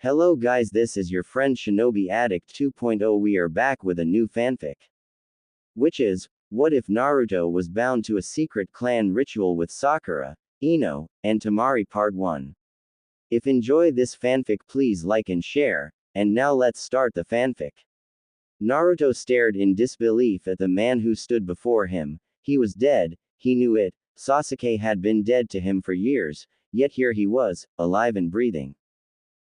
Hello guys, this is your friend Shinobi Addict 2.0. We are back with a new fanfic. Which is, what if Naruto was bound to a secret clan ritual with Sakura, Ino, and Temari Part 1. If enjoy this fanfic, please like and share, and now let's start the fanfic. Naruto stared in disbelief at the man who stood before him. He was dead, he knew it. Sasuke had been dead to him for years, yet here he was, alive and breathing.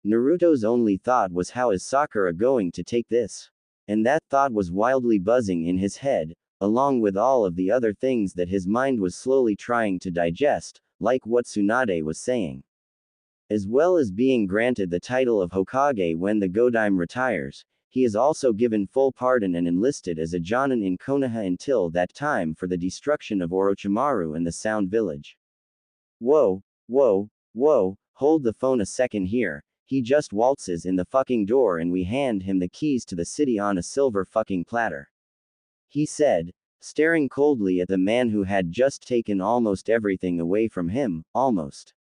Naruto's only thought was, how is Sakura going to take this? And that thought was wildly buzzing in his head, along with all of the other things that his mind was slowly trying to digest, like what Tsunade was saying. As well as being granted the title of Hokage when the Godime retires, he is also given full pardon and enlisted as a Jonin in Konoha until that time for the destruction of Orochimaru and the Sound Village. Whoa, hold the phone a second here. He just waltzes in the fucking door and we hand him the keys to the city on a silver fucking platter. He said, staring coldly at the man who had just taken almost everything away from him, almost.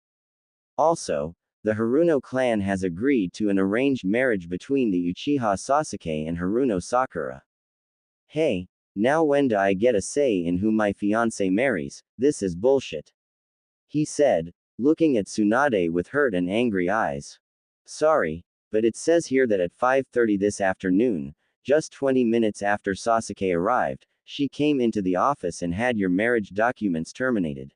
Also, the Haruno clan has agreed to an arranged marriage between the Uchiha Sasuke and Haruno Sakura. Hey, now when do I get a say in who my fiancé marries? This is bullshit. He said, looking at Tsunade with hurt and angry eyes. Sorry, but it says here that at 5:30 this afternoon, just 20 minutes after Sasuke arrived, she came into the office and had your marriage documents terminated.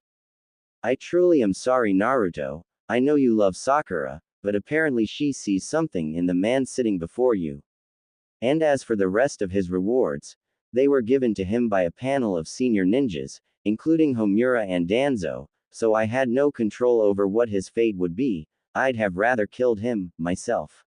I truly am sorry, Naruto. I know you love Sakura, but apparently she sees something in the man sitting before you. And as for the rest of his rewards, they were given to him by a panel of senior ninjas, including Homura and Danzo, so I had no control over what his fate would be. I'd have rather killed him, myself.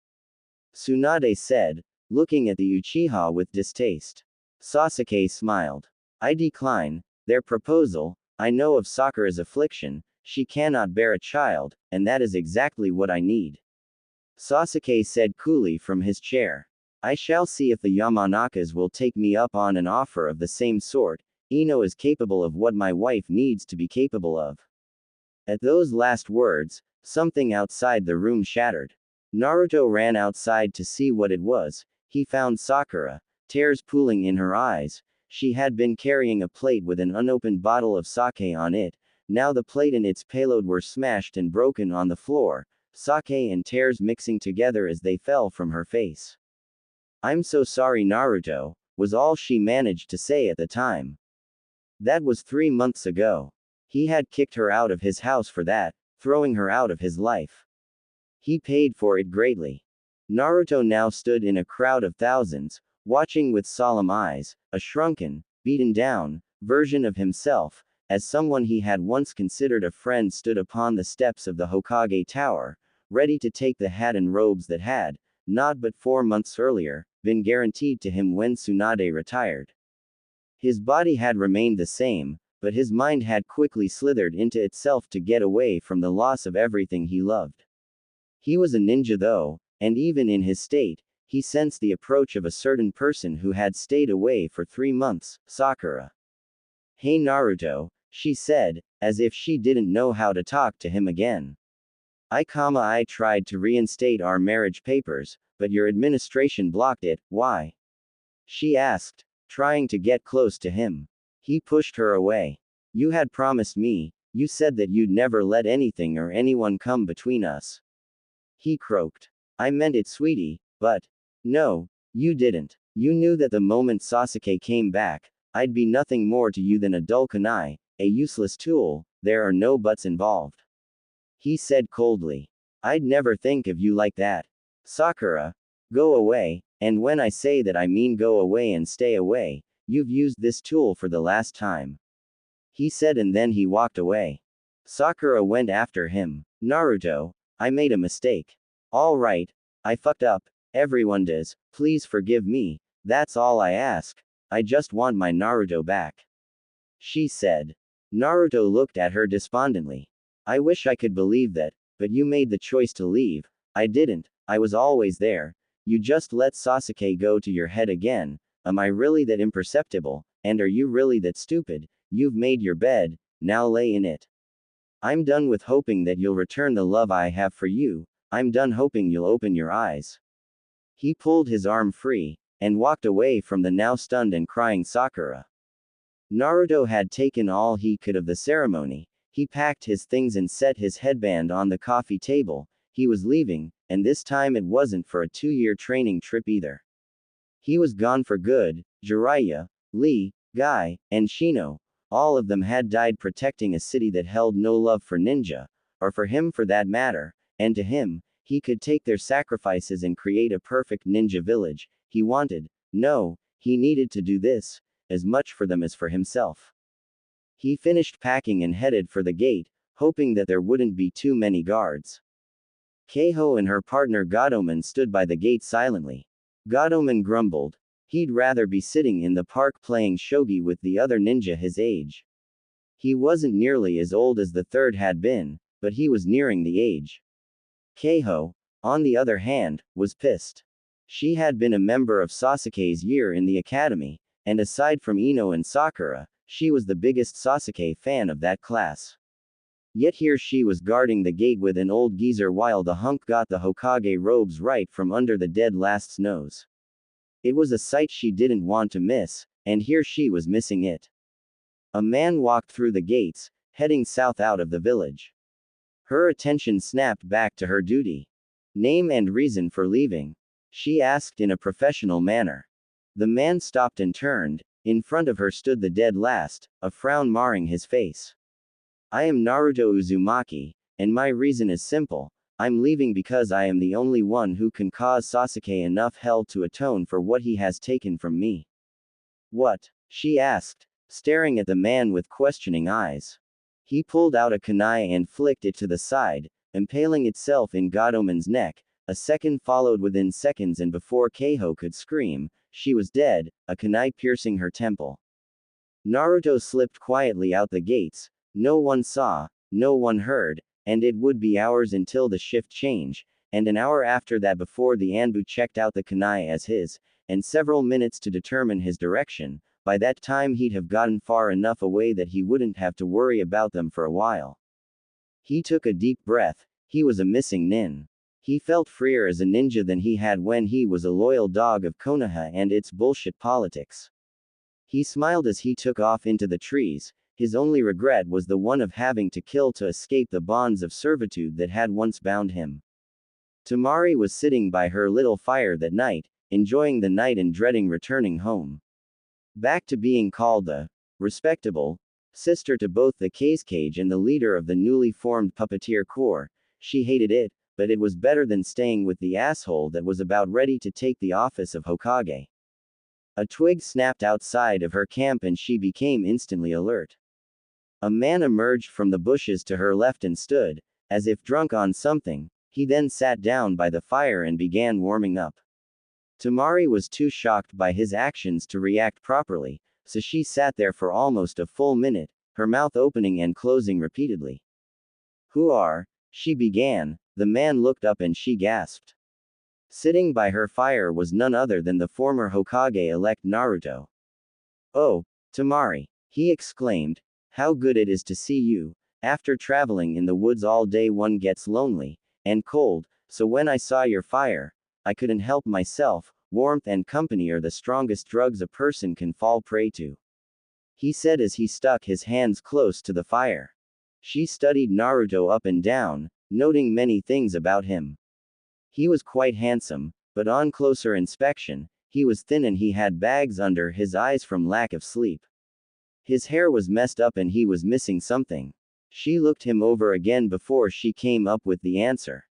Tsunade said, looking at the Uchiha with distaste. Sasuke smiled. I decline their proposal. I know of Sakura's affliction. She cannot bear a child, and that is exactly what I need. Sasuke said coolly from his chair. I shall see if the Yamanakas will take me up on an offer of the same sort. Ino is capable of what my wife needs to be capable of. At those last words, something outside the room shattered. Naruto ran outside to see what it was. He found Sakura, tears pooling in her eyes. She had been carrying a plate with an unopened bottle of sake on it. Now the plate and its payload were smashed and broken on the floor, sake and tears mixing together as they fell from her face. I'm so sorry, Naruto, was all she managed to say at the time. That was 3 months ago. He had kicked her out of his house for that, throwing her out of his life. He paid for it greatly. Naruto now stood in a crowd of thousands, watching with solemn eyes, a shrunken, beaten down version of himself, as someone he had once considered a friend stood upon the steps of the Hokage Tower, ready to take the hat and robes that had, not but 4 months earlier, been guaranteed to him when Tsunade retired. His body had remained the same, but his mind had quickly slithered into itself to get away from the loss of everything he loved. He was a ninja though, and even in his state, he sensed the approach of a certain person who had stayed away for 3 months, Sakura. Hey Naruto, she said, as if she didn't know how to talk to him again. I tried to reinstate our marriage papers, but your administration blocked it. Why? She asked, trying to get close to him. He pushed her away. You had promised me, you said that you'd never let anything or anyone come between us. He croaked. I meant it, sweetie, but. No, you didn't. You knew that the moment Sasuke came back, I'd be nothing more to you than a dull kunai, a useless tool. There are no buts involved. He said coldly. I'd never think of you like that. Sakura, go away, and when I say that I mean go away and stay away. You've used this tool for the last time. He said, and then he walked away. Sakura went after him. Naruto, I made a mistake. All right, I fucked up. Everyone does. Please forgive me. That's all I ask. I just want my Naruto back. She said. Naruto looked at her despondently. I wish I could believe that, but you made the choice to leave. I didn't. I was always there. You just let Sasuke go to your head again. Am I really that imperceptible, and are you really that stupid? You've made your bed, now lay in it. I'm done with hoping that you'll return the love I have for you. I'm done hoping you'll open your eyes. He pulled his arm free, and walked away from the now stunned and crying Sakura. Naruto had taken all he could of the ceremony. He packed his things and set his headband on the coffee table. He was leaving, and this time it wasn't for a 2-year training trip either. He was gone for good. Jiraiya, Lee, Guy, and Shino, all of them had died protecting a city that held no love for ninja, or for him for that matter, and to him, he could take their sacrifices and create a perfect ninja village. He wanted, no, he needed to do this, as much for them as for himself. He finished packing and headed for the gate, hoping that there wouldn't be too many guards. Keiho and her partner Gotoman stood by the gate silently. Gotoman grumbled. He'd rather be sitting in the park playing shogi with the other ninja his age. He wasn't nearly as old as the third had been, but he was nearing the age. Keiho, on the other hand, was pissed. She had been a member of Sasuke's year in the academy, and aside from Ino and Sakura, she was the biggest Sasuke fan of that class. Yet here she was guarding the gate with an old geezer while the hunk got the Hokage robes right from under the dead last's nose. It was a sight she didn't want to miss, and here she was missing it. A man walked through the gates, heading south out of the village. Her attention snapped back to her duty. Name and reason for leaving? She asked in a professional manner. The man stopped and turned. In front of her stood the dead last, a frown marring his face. I am Naruto Uzumaki, and my reason is simple. I'm leaving because I am the only one who can cause Sasuke enough hell to atone for what he has taken from me. What? She asked, staring at the man with questioning eyes. He pulled out a kunai and flicked it to the side, impaling itself in Gotoman's neck. A second followed within seconds, and before Keiho could scream, she was dead, a kunai piercing her temple. Naruto slipped quietly out the gates. No one saw, no one heard, and it would be hours until the shift change, and an hour after that before the Anbu checked out the kunai as his, and several minutes to determine his direction. By that time he'd have gotten far enough away that he wouldn't have to worry about them for a while. He took a deep breath. He was a missing nin. He felt freer as a ninja than he had when he was a loyal dog of Konoha and its bullshit politics. He smiled as he took off into the trees. His only regret was the one of having to kill to escape the bonds of servitude that had once bound him. Temari was sitting by her little fire that night, enjoying the night and dreading returning home. Back to being called the respectable sister to both the Cage and the leader of the newly formed puppeteer corps, she hated it, but it was better than staying with the asshole that was about ready to take the office of Hokage. A twig snapped outside of her camp and she became instantly alert. A man emerged from the bushes to her left and stood, as if drunk on something. He then sat down by the fire and began warming up. Temari was too shocked by his actions to react properly, so she sat there for almost a full minute, her mouth opening and closing repeatedly. Who are? She began. The man looked up and she gasped. Sitting by her fire was none other than the former Hokage-elect Naruto. Oh, Temari, he exclaimed. How good it is to see you. After traveling in the woods all day one gets lonely and cold, so when I saw your fire, I couldn't help myself. Warmth and company are the strongest drugs a person can fall prey to, he said as he stuck his hands close to the fire. She studied Naruto up and down, noting many things about him. He was quite handsome, but on closer inspection, he was thin and he had bags under his eyes from lack of sleep. His hair was messed up and he was missing something. She looked him over again before she came up with the answer.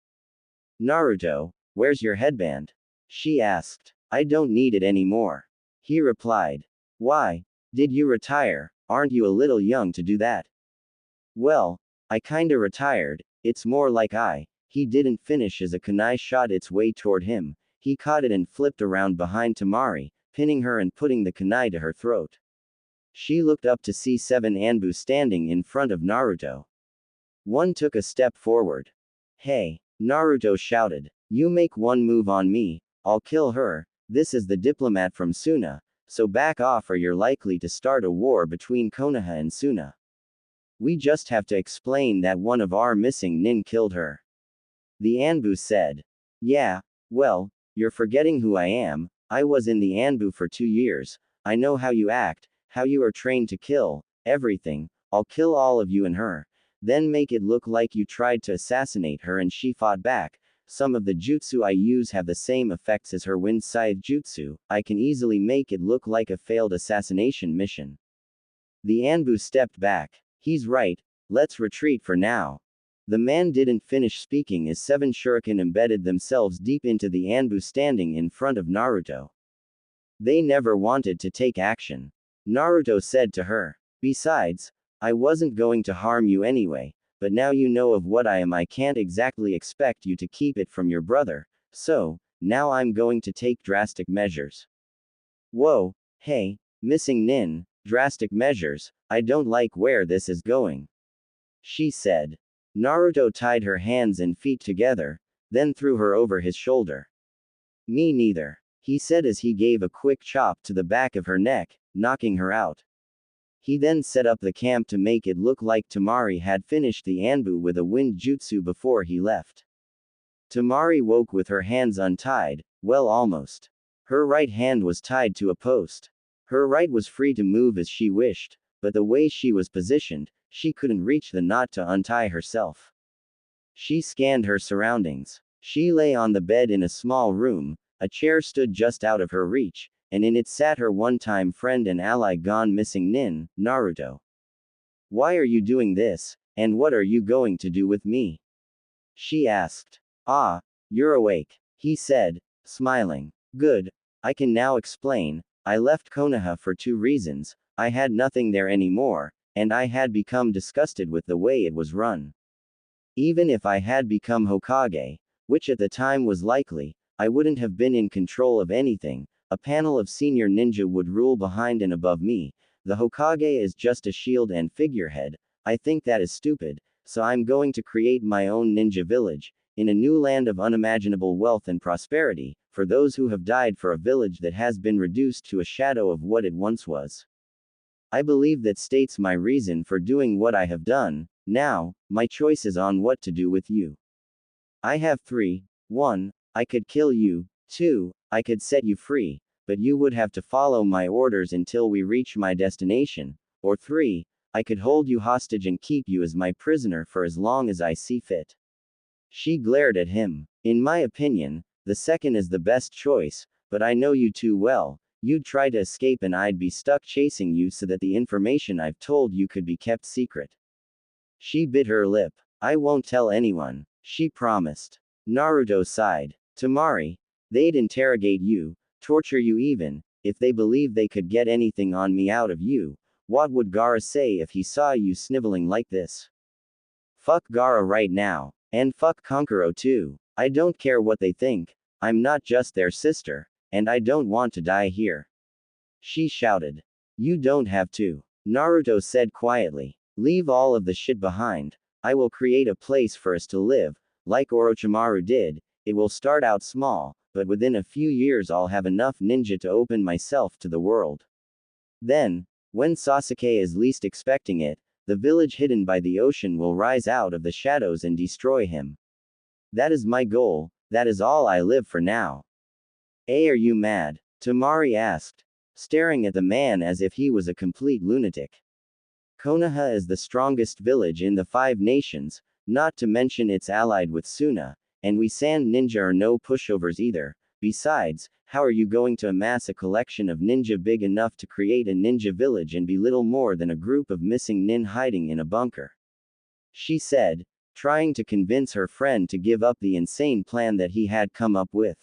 Naruto, where's your headband? She asked. I don't need it anymore. He replied. Why? Did you retire? Aren't you a little young to do that? Well, I kinda retired. It's more like he didn't finish as a kunai shot its way toward him. He caught it and flipped around behind Temari, pinning her and putting the kunai to her throat. She looked up to see 7 Anbu standing in front of Naruto. One took a step forward. Hey, Naruto shouted. You make one move on me, I'll kill her. This is the diplomat from Suna, so back off or you're likely to start a war between Konoha and Suna. We just have to explain that one of our missing nin killed her. The Anbu said. Yeah, well, you're forgetting who I am. I was in the Anbu for 2 years. I know how you act, how you are trained to kill, everything. I'll kill all of you and her. Then make it look like you tried to assassinate her and she fought back. Some of the jutsu I use have the same effects as her wind scythe jutsu. I can easily make it look like a failed assassination mission. The Anbu stepped back. He's right, let's retreat for now. The man didn't finish speaking as 7 shuriken embedded themselves deep into the Anbu standing in front of Naruto. They never wanted to take action. Naruto said to her. Besides, I wasn't going to harm you anyway, but now you know of what I am. I can't exactly expect you to keep it from your brother, so, now I'm going to take drastic measures. Whoa, hey, missing Nin, drastic measures, I don't like where this is going. She said. Naruto tied her hands and feet together, then threw her over his shoulder. Me neither, he said as he gave a quick chop to the back of her neck, knocking her out. He then set up the camp to make it look like Temari had finished the Anbu with a wind jutsu before he left. Temari woke with her hands untied, well almost. Her right hand was tied to a post. Her right was free to move as she wished, but the way she was positioned, she couldn't reach the knot to untie herself. She scanned her surroundings. She lay on the bed in a small room, a chair stood just out of her reach, and in it sat her one-time friend and ally gone missing Nin, Naruto. Why are you doing this, and what are you going to do with me? She asked. Ah, you're awake, he said, smiling. Good, I can now explain. I left Konoha for 2 reasons. I had nothing there anymore, and I had become disgusted with the way it was run. Even if I had become Hokage, which at the time was likely, I wouldn't have been in control of anything. A panel of senior ninja would rule behind and above me. The Hokage is just a shield and figurehead. I think that is stupid, so I'm going to create my own ninja village, in a new land of unimaginable wealth and prosperity, for those who have died, for a village that has been reduced to a shadow of what it once was. I believe that states my reason for doing what I have done. Now, my choice is on what to do with you. I have 3. 1. I could kill you. 2. I could set you free, but you would have to follow my orders until we reach my destination. Or 3. I could hold you hostage and keep you as my prisoner for as long as I see fit. She glared at him. In my opinion, the second is the best choice, but I know you too well. You'd try to escape and I'd be stuck chasing you so that the information I've told you could be kept secret. She bit her lip. I won't tell anyone, she promised. Naruto sighed. Temari, they'd interrogate you, torture you even, if they believed they could get anything on me out of you. What would Gaara say if he saw you sniveling like this? Fuck Gaara right now, and fuck Kankuro too. I don't care what they think, I'm not just their sister. And I don't want to die here. She shouted. You don't have to. Naruto said quietly. Leave all of the shit behind. I will create a place for us to live, like Orochimaru did. It will start out small, but within a few years I'll have enough ninja to open myself to the world. Then, when Sasuke is least expecting it, the village hidden by the ocean will rise out of the shadows and destroy him. That is my goal, that is all I live for now. Are you mad? Temari asked, staring at the man as if he was a complete lunatic. Konoha is the strongest village in the 5 nations, not to mention it's allied with Suna, and we sand ninja are no pushovers either. Besides, how are you going to amass a collection of ninja big enough to create a ninja village and be little more than a group of missing nin hiding in a bunker? She said, trying to convince her friend to give up the insane plan that he had come up with.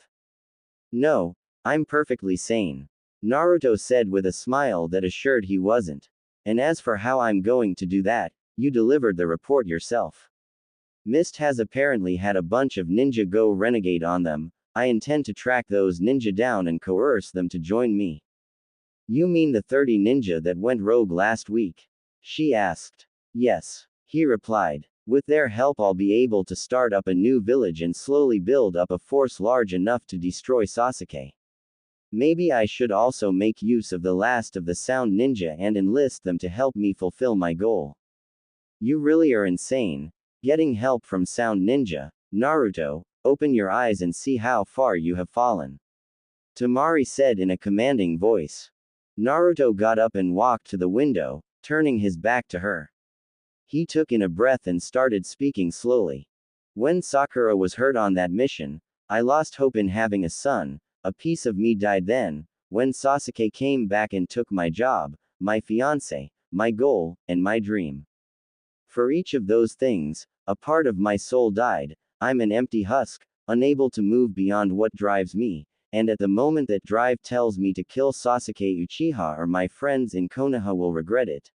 No, I'm perfectly sane. Naruto said with a smile that assured he wasn't. And as for how I'm going to do that, you delivered the report yourself. Mist has apparently had a bunch of ninja go renegade on them. I intend to track those ninja down and coerce them to join me. You mean the 30 ninja that went rogue last week? She asked. Yes, he replied. With their help I'll be able to start up a new village and slowly build up a force large enough to destroy Sasuke. Maybe I should also make use of the last of the sound ninja and enlist them to help me fulfill my goal. You really are insane. Getting help from sound ninja, Naruto, open your eyes and see how far you have fallen. Temari said in a commanding voice. Naruto got up and walked to the window, turning his back to her. He took in a breath and started speaking slowly. When Sakura was hurt on that mission, I lost hope in having a son, a piece of me died then, when Sasuke came back and took my job, my fiancé, my goal, and my dream. For each of those things, a part of my soul died. I'm an empty husk, unable to move beyond what drives me, and at the moment that drive tells me to kill Sasuke Uchiha or my friends in Konoha will regret it.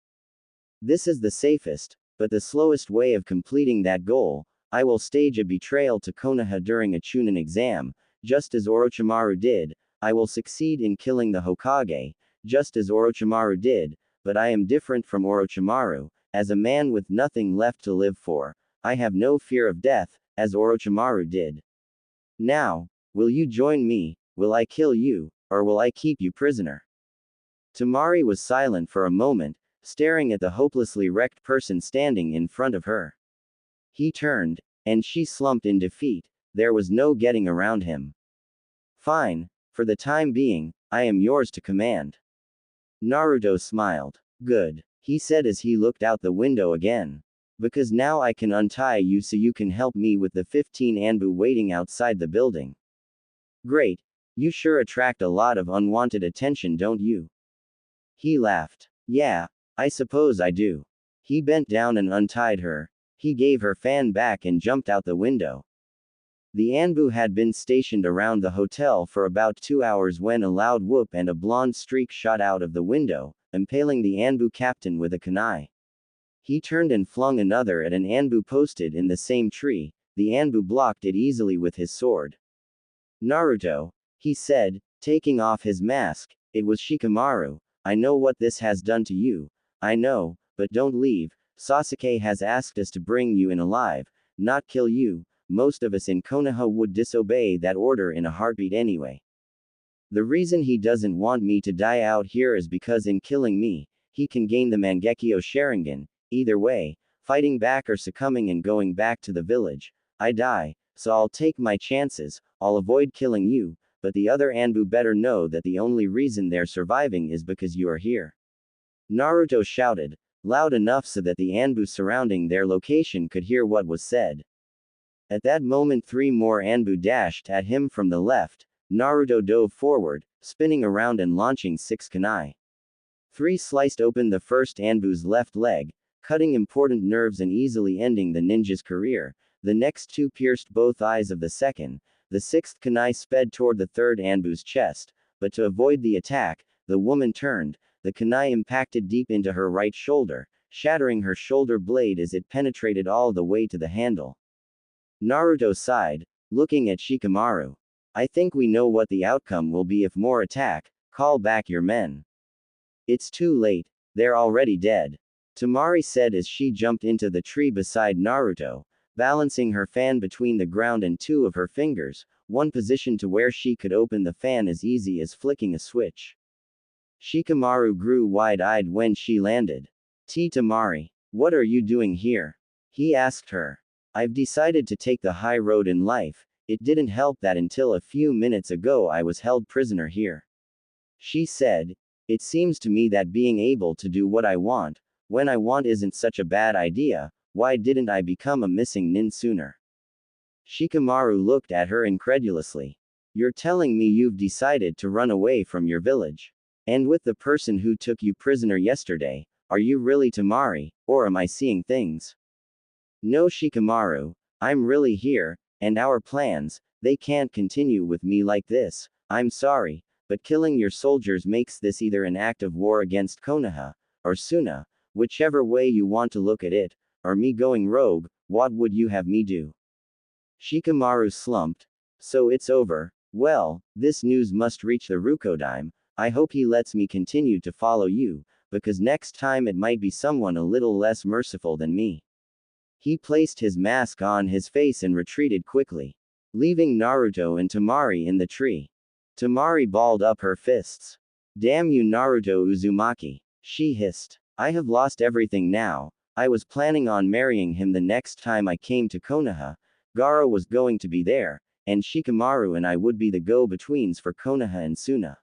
This is the safest, but the slowest way of completing that goal. I will stage a betrayal to Konoha during a Chunin exam, just as Orochimaru did. I will succeed in killing the Hokage, just as Orochimaru did, but I am different from Orochimaru. As a man with nothing left to live for, I have no fear of death, as Orochimaru did. Now, will you join me? Will I kill you, or will I keep you prisoner? Temari was silent for a moment, staring at the hopelessly wrecked person standing in front of her. He turned, and she slumped in defeat. There was no getting around him. Fine, for the time being, I am yours to command. Naruto smiled. Good, he said as he looked out the window again. Because now I can untie you so you can help me with the 15 Anbu waiting outside the building. Great, you sure attract a lot of unwanted attention, don't you? He laughed. Yeah, I suppose I do. He bent down and untied her. He gave her fan back and jumped out the window. The Anbu had been stationed around the hotel for about 2 hours when a loud whoop and a blonde streak shot out of the window, impaling the Anbu captain with a kunai. He turned and flung another at an Anbu posted in the same tree. The Anbu blocked it easily with his sword. Naruto, he said, taking off his mask. It was Shikamaru. I know what this has done to you. I know, but don't leave. Sasuke has asked us to bring you in alive, not kill you. Most of us in Konoha would disobey that order in a heartbeat anyway. The reason he doesn't want me to die out here is because in killing me, he can gain the Mangekyo Sharingan. Either way, fighting back or succumbing and going back to the village, I die, so I'll take my chances. I'll avoid killing you, but the other Anbu better know that the only reason they're surviving is because you are here. Naruto shouted, loud enough so that the Anbu surrounding their location could hear what was said. At that moment 3 more Anbu dashed at him from the left. Naruto dove forward, spinning around and launching 6 kunai. 3 sliced open the first Anbu's left leg, cutting important nerves and easily ending the ninja's career. The next 2 pierced both eyes of the second. The 6th kunai sped toward the 3rd Anbu's chest, but to avoid the attack, the woman turned. The kunai impacted deep into her right shoulder, shattering her shoulder blade as it penetrated all the way to the handle. Naruto sighed, looking at Shikamaru. I think we know what the outcome will be if more attack. Call back your men. It's too late, they're already dead. Temari said as she jumped into the tree beside Naruto, balancing her fan between the ground and 2 of her fingers, one position to where she could open the fan as easy as flicking a switch. Shikamaru grew wide-eyed when she landed. Temari, what are you doing here? He asked her. I've decided to take the high road in life. It didn't help that until a few minutes ago I was held prisoner here. She said, it seems to me that being able to do what I want, when I want isn't such a bad idea. Why didn't I become a missing nin sooner? Shikamaru looked at her incredulously. You're telling me you've decided to run away from your village? And with the person who took you prisoner yesterday, are you really Temari, or am I seeing things? No, Shikamaru, I'm really here, and our plans, they can't continue with me like this. I'm sorry, but killing your soldiers makes this either an act of war against Konoha, or Suna, whichever way you want to look at it, or me going rogue. What would you have me do? Shikamaru slumped. So it's over. Well, this news must reach the Rukodime. I hope he lets me continue to follow you, because next time it might be someone a little less merciful than me. He placed his mask on his face and retreated quickly, leaving Naruto and Temari in the tree. Temari balled up her fists. Damn you, Naruto Uzumaki, she hissed. I have lost everything now. I was planning on marrying him the next time I came to Konoha. Gaara was going to be there, and Shikamaru and I would be the go-betweens for Konoha and Suna.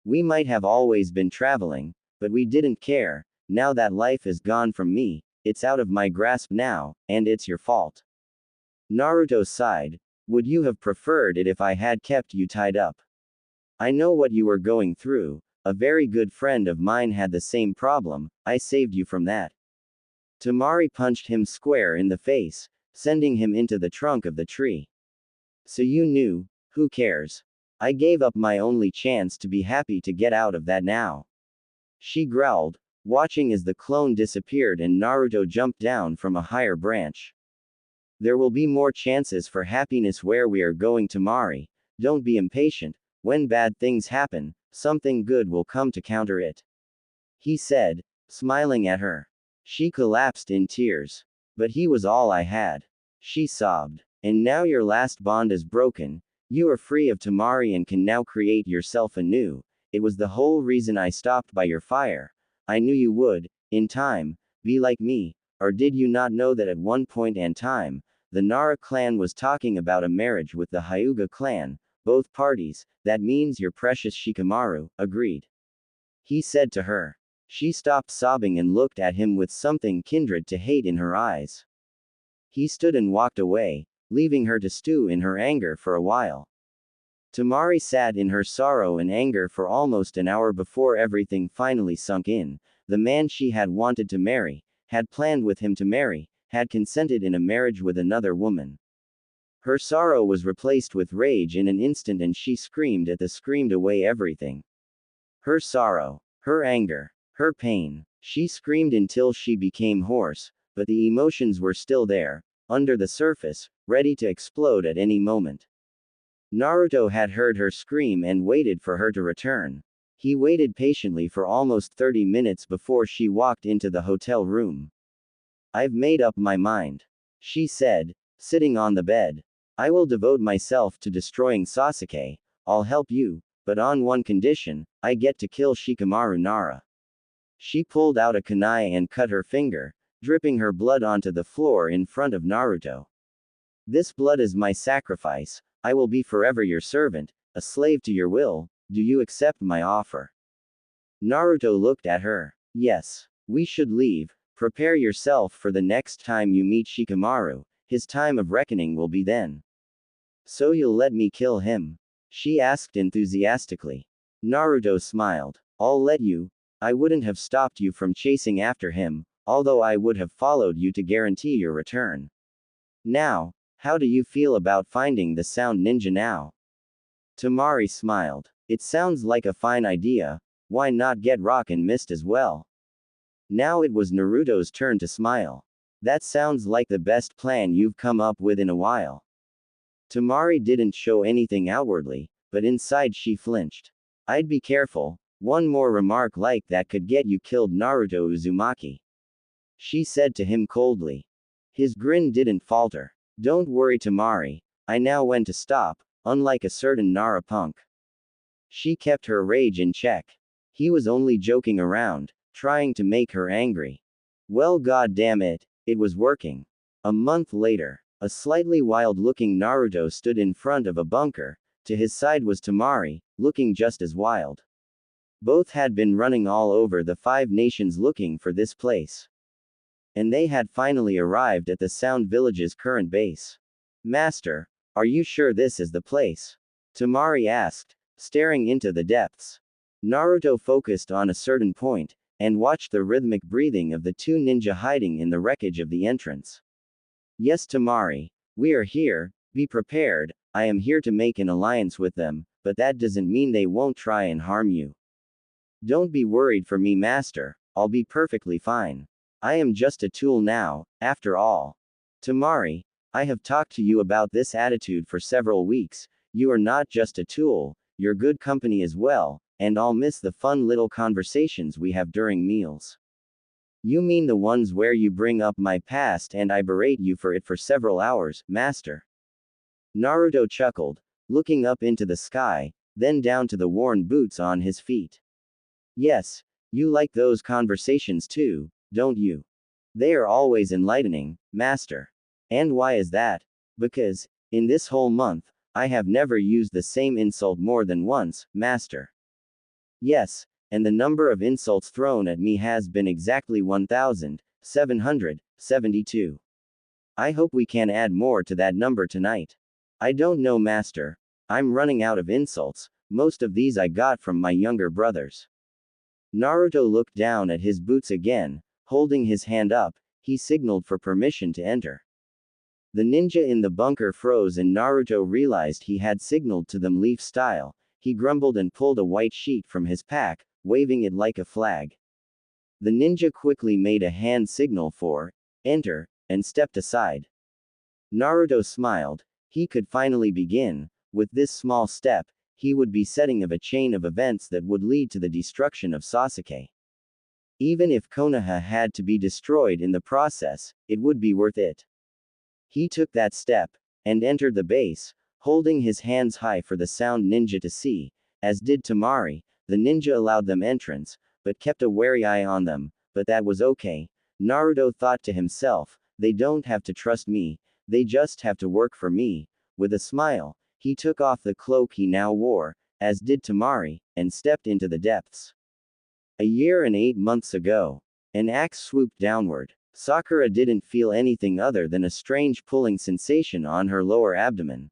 We might have always been traveling, but we didn't care. Now that life is gone from me, it's out of my grasp now, and it's your fault. Naruto sighed. Would you have preferred it if I had kept you tied up? I know what you were going through. A very good friend of mine had the same problem. I saved you from that. Temari punched him square in the face, sending him into the trunk of the tree. So you knew, who cares? I gave up my only chance to be happy to get out of that now. She growled, watching as the clone disappeared and Naruto jumped down from a higher branch. There will be more chances for happiness where we are going, Temari. Don't be impatient. When bad things happen, something good will come to counter it. He said, smiling at her. She collapsed in tears. But he was all I had. She sobbed. And now your last bond is broken. You are free of Temari and can now create yourself anew. It was the whole reason I stopped by your fire. I knew you would, in time, be like me. Or did you not know that at one point in time, the Nara clan was talking about a marriage with the Hyuga clan? Both parties, that means your precious Shikamaru, agreed. He said to her. She stopped sobbing and looked at him with something kindred to hate in her eyes. He stood and walked away, leaving her to stew in her anger for a while. Temari sat in her sorrow and anger for almost an hour before everything finally sunk in. The man she had wanted to marry, had planned with him to marry, had consented in a marriage with another woman. Her sorrow was replaced with rage in an instant and she screamed away everything. Her sorrow, her anger, her pain. She screamed until she became hoarse, but the emotions were still there, under the surface, ready to explode at any moment. Naruto had heard her scream and waited for her to return. He waited patiently for almost 30 minutes before she walked into the hotel room. I've made up my mind. She said, sitting on the bed. I will devote myself to destroying Sasuke. I'll help you, but on one condition, I get to kill Shikamaru Nara. She pulled out a kunai and cut her finger, dripping her blood onto the floor in front of Naruto. This blood is my sacrifice. I will be forever your servant, a slave to your will. Do you accept my offer? Naruto looked at her. Yes. We should leave. Prepare yourself for the next time you meet Shikamaru. His time of reckoning will be then. So you'll let me kill him? She asked enthusiastically. Naruto smiled. I'll let you. I wouldn't have stopped you from chasing after him, although I would have followed you to guarantee your return. Now, how do you feel about finding the sound ninja now? Temari smiled. It sounds like a fine idea. Why not get rock and mist as well? Now it was Naruto's turn to smile. That sounds like the best plan you've come up with in a while. Temari didn't show anything outwardly, but inside she flinched. I'd be careful. One more remark like that could get you killed, Naruto Uzumaki. She said to him coldly. His grin didn't falter. Don't worry, Temari. I know when to stop, unlike a certain Nara punk. She kept her rage in check. He was only joking around, trying to make her angry. Well, god damn it, it was working. A month later, a slightly wild-looking Naruto stood in front of a bunker. To his side was Temari, looking just as wild. Both had been running all over the 5 nations looking for this place. And they had finally arrived at the Sound Village's current base. Master, are you sure this is the place? Temari asked, staring into the depths. Naruto focused on a certain point, and watched the rhythmic breathing of the 2 ninja hiding in the wreckage of the entrance. Yes, Temari, we are here. Be prepared. I am here to make an alliance with them, but that doesn't mean they won't try and harm you. Don't be worried for me, Master. I'll be perfectly fine. I am just a tool now, after all. Temari, I have talked to you about this attitude for several weeks. You are not just a tool, you're good company as well, and I'll miss the fun little conversations we have during meals. You mean the ones where you bring up my past and I berate you for it for several hours, Master? Naruto chuckled, looking up into the sky, then down to the worn boots on his feet. Yes, you like those conversations too, don't you? They are always enlightening, Master. And why is that? Because, in this whole month, I have never used the same insult more than once, master. Yes, and the number of insults thrown at me has been exactly 1,772. I hope we can add more to that number tonight. I don't know, master. I'm running out of insults, most of these I got from my younger brothers. Naruto looked down at his boots again, holding his hand up, he signaled for permission to enter. The ninja in the bunker froze and Naruto realized he had signaled to them leaf style. He grumbled and pulled a white sheet from his pack, waving it like a flag. The ninja quickly made a hand signal for enter, and stepped aside. Naruto smiled. He could finally begin. With this small step, he would be setting of a chain of events that would lead to the destruction of Sasuke. Even if Konoha had to be destroyed in the process, it would be worth it. He took that step, and entered the base, holding his hands high for the sound ninja to see, as did Temari. The ninja allowed them entrance, but kept a wary eye on them, but that was okay. Naruto thought to himself, they don't have to trust me, they just have to work for me. With a smile, he took off the cloak he now wore, as did Temari, and stepped into the depths. A year and 8 months ago, an axe swooped downward. Sakura didn't feel anything other than a strange pulling sensation on her lower abdomen.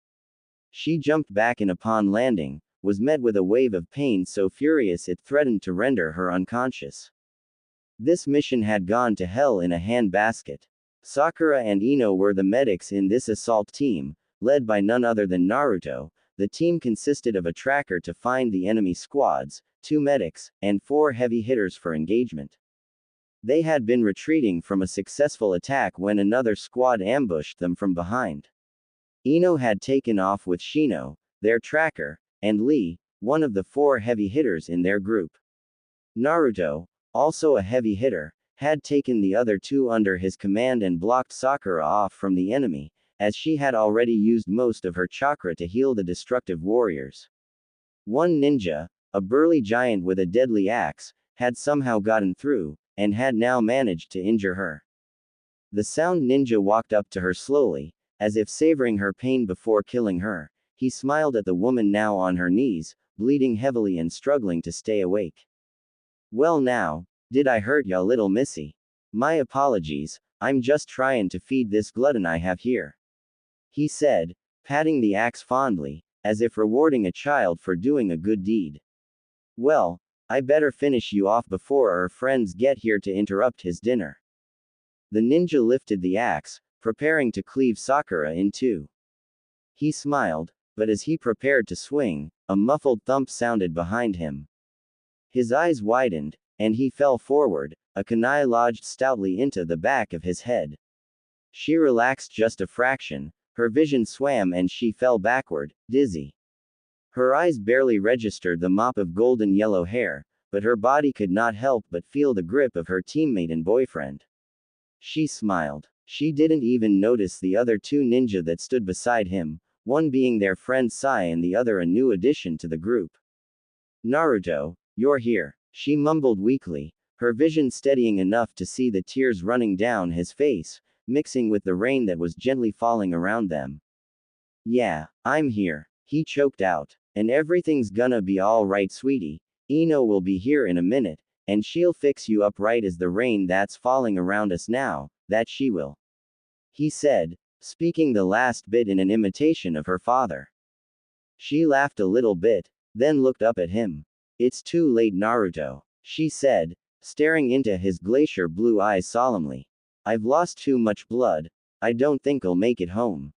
She jumped back and upon landing, was met with a wave of pain so furious it threatened to render her unconscious. This mission had gone to hell in a handbasket. Sakura and Ino were the medics in this assault team, led by none other than Naruto. The team consisted of a tracker to find the enemy squads, 2 medics, and 4 heavy hitters for engagement. They had been retreating from a successful attack when another squad ambushed them from behind. Ino had taken off with Shino, their tracker, and Lee, one of the 4 heavy hitters in their group. Naruto, also a heavy hitter, had taken the other 2 under his command and blocked Sakura off from the enemy, as she had already used most of her chakra to heal the destructive warriors. One ninja, a burly giant with a deadly axe, had somehow gotten through, and had now managed to injure her. The sound ninja walked up to her slowly, as if savoring her pain before killing her. He smiled at the woman now on her knees, bleeding heavily and struggling to stay awake. Well now, did I hurt ya little missy? My apologies, I'm just trying to feed this glutton I have here. He said, patting the axe fondly, as if rewarding a child for doing a good deed. Well, I better finish you off before our friends get here to interrupt his dinner. The ninja lifted the axe, preparing to cleave Sakura in 2. He smiled, but as he prepared to swing, a muffled thump sounded behind him. His eyes widened, and he fell forward, a kunai lodged stoutly into the back of his head. She relaxed just a fraction, her vision swam and she fell backward, dizzy. Her eyes barely registered the mop of golden yellow hair, but her body could not help but feel the grip of her teammate and boyfriend. She smiled. She didn't even notice the other 2 ninja that stood beside him, one being their friend Sai and the other a new addition to the group. Naruto, you're here, she mumbled weakly, her vision steadying enough to see the tears running down his face, mixing with the rain that was gently falling around them. Yeah, I'm here, he choked out. And everything's gonna be alright, sweetie. Ino will be here in a minute, and she'll fix you up right as the rain that's falling around us now, that she will. He said, speaking the last bit in an imitation of her father. She laughed a little bit, then looked up at him. It's too late, Naruto, she said, staring into his glacier blue eyes solemnly. I've lost too much blood, I don't think I'll make it home.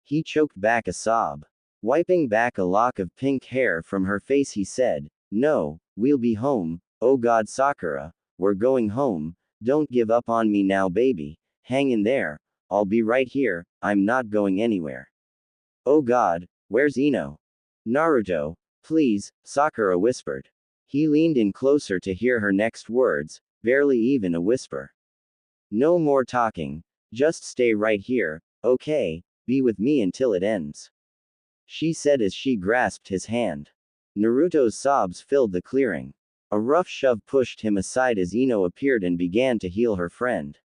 He choked back a sob. Wiping back a lock of pink hair from her face he said, no, we'll be home, oh god Sakura, we're going home, don't give up on me now baby, hang in there, I'll be right here, I'm not going anywhere. Oh god, where's Ino? Naruto, please, Sakura whispered. He leaned in closer to hear her next words, barely even a whisper. No more talking, just stay right here, okay, be with me until it ends. She said as she grasped his hand. Naruto's sobs filled the clearing. A rough shove pushed him aside as Ino appeared and began to heal her friend.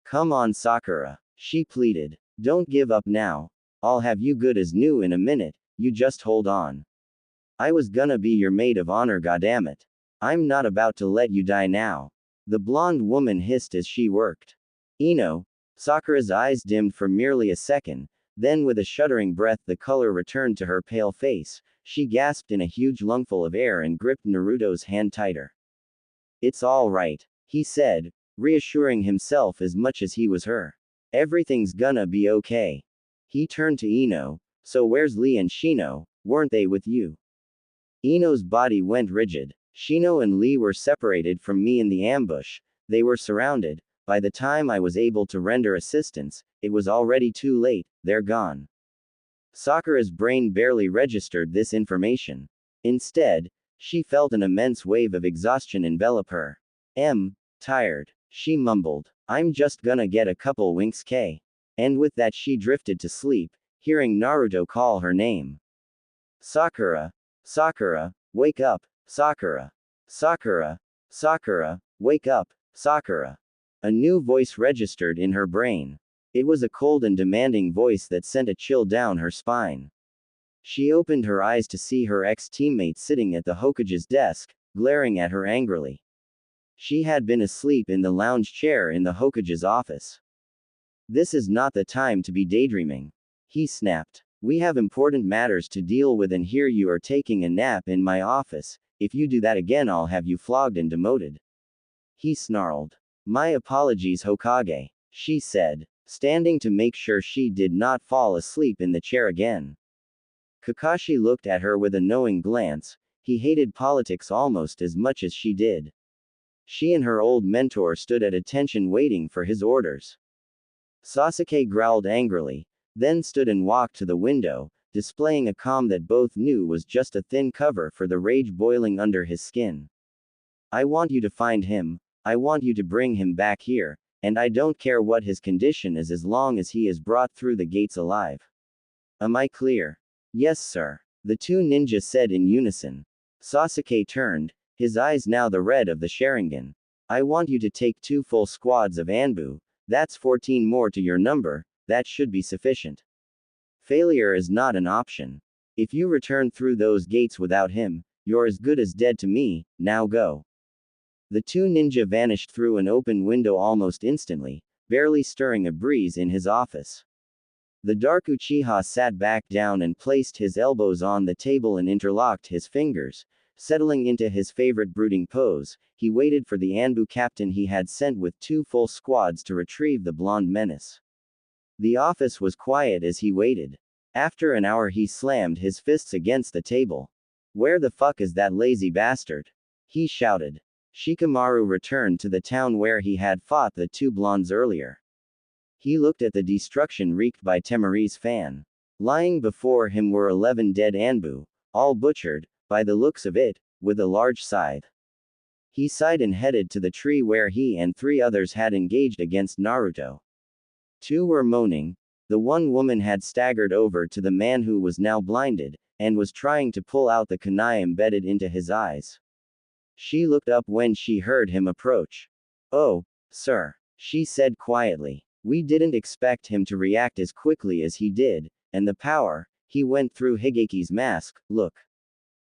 Come on Sakura, she pleaded. Don't give up now. I'll have you good as new in a minute, you just hold on. I was gonna be your maid of honor, goddammit. I'm not about to let you die now. The blonde woman hissed as she worked. Sakura's eyes dimmed for merely a second, then with a shuddering breath the color returned to her pale face. She gasped in a huge lungful of air and gripped Naruto's hand tighter. It's all right, he said, reassuring himself as much as he was her. Everything's gonna be okay. He turned to Ino. So where's Lee and Shino, weren't they with you? Ino's body went rigid. Shino and Lee were separated from me in the ambush. They were surrounded. By the time I was able to render assistance, it was already too late, they're gone. Sakura's brain barely registered this information. Instead, she felt an immense wave of exhaustion envelop her. Tired. She mumbled. I'm just gonna get a couple winks, K. And with that she drifted to sleep, hearing Naruto call her name. Sakura. Sakura, wake up, Sakura. Sakura. Sakura, wake up, Sakura. A new voice registered in her brain. It was a cold and demanding voice that sent a chill down her spine. She opened her eyes to see her ex-teammate sitting at the Hokage's desk, glaring at her angrily. She had been asleep in the lounge chair in the Hokage's office. This is not the time to be daydreaming. He snapped. We have important matters to deal with and here you are taking a nap in my office. If you do that again I'll have you flogged and demoted. He snarled. My apologies, Hokage, she said, standing to make sure she did not fall asleep in the chair again. Kakashi looked at her with a knowing glance. He hated politics almost as much as she did. She and her old mentor stood at attention waiting for his orders. Sasuke growled angrily, then stood and walked to the window, displaying a calm that both knew was just a thin cover for the rage boiling under his skin. I want you to find him. I want you to bring him back here, and I don't care what his condition is as long as he is brought through the gates alive. Am I clear? Yes, sir, the two ninjas said in unison. Sasuke turned, his eyes now the red of the Sharingan. I want you to take 2 full squads of Anbu, that's 14 more to your number, that should be sufficient. Failure is not an option. If you return through those gates without him, you're as good as dead to me, now go. The two ninja vanished through an open window almost instantly, barely stirring a breeze in his office. The dark Uchiha sat back down and placed his elbows on the table and interlocked his fingers, settling into his favorite brooding pose. He waited for the Anbu captain he had sent with 2 full squads to retrieve the blonde menace. The office was quiet as he waited. After an hour he slammed his fists against the table. Where the fuck is that lazy bastard? He shouted. Shikamaru returned to the town where he had fought the 2 blondes earlier. He looked at the destruction wreaked by Temari's fan. Lying before him were 11 dead Anbu, all butchered, by the looks of it, with a large scythe. He sighed and headed to the tree where he and 3 others had engaged against Naruto. 2 were moaning. The one woman had staggered over to the man who was now blinded, and was trying to pull out the kunai embedded into his eyes. She looked up when she heard him approach. Oh, sir, she said quietly. We didn't expect him to react as quickly as he did, and the power, he went through Higeki's mask, look.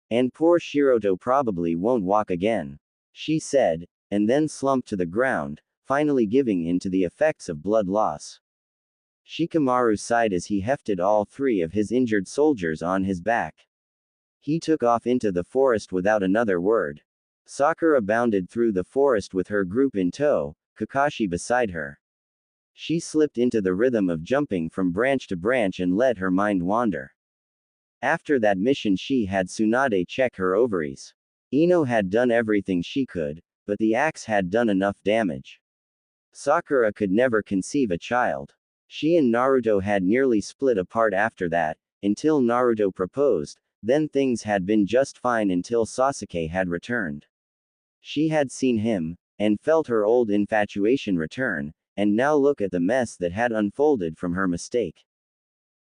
And poor Shiroto probably won't walk again, she said, and then slumped to the ground, finally giving in to the effects of blood loss. Shikamaru sighed as he hefted all 3 of his injured soldiers on his back. He took off into the forest without another word. Sakura bounded through the forest with her group in tow, Kakashi beside her. She slipped into the rhythm of jumping from branch to branch and let her mind wander. After that mission she had Tsunade check her ovaries. Ino had done everything she could, but the axe had done enough damage. Sakura could never conceive a child. She and Naruto had nearly split apart after that, until Naruto proposed, then things had been just fine until Sasuke had returned. She had seen him, and felt her old infatuation return, and now look at the mess that had unfolded from her mistake.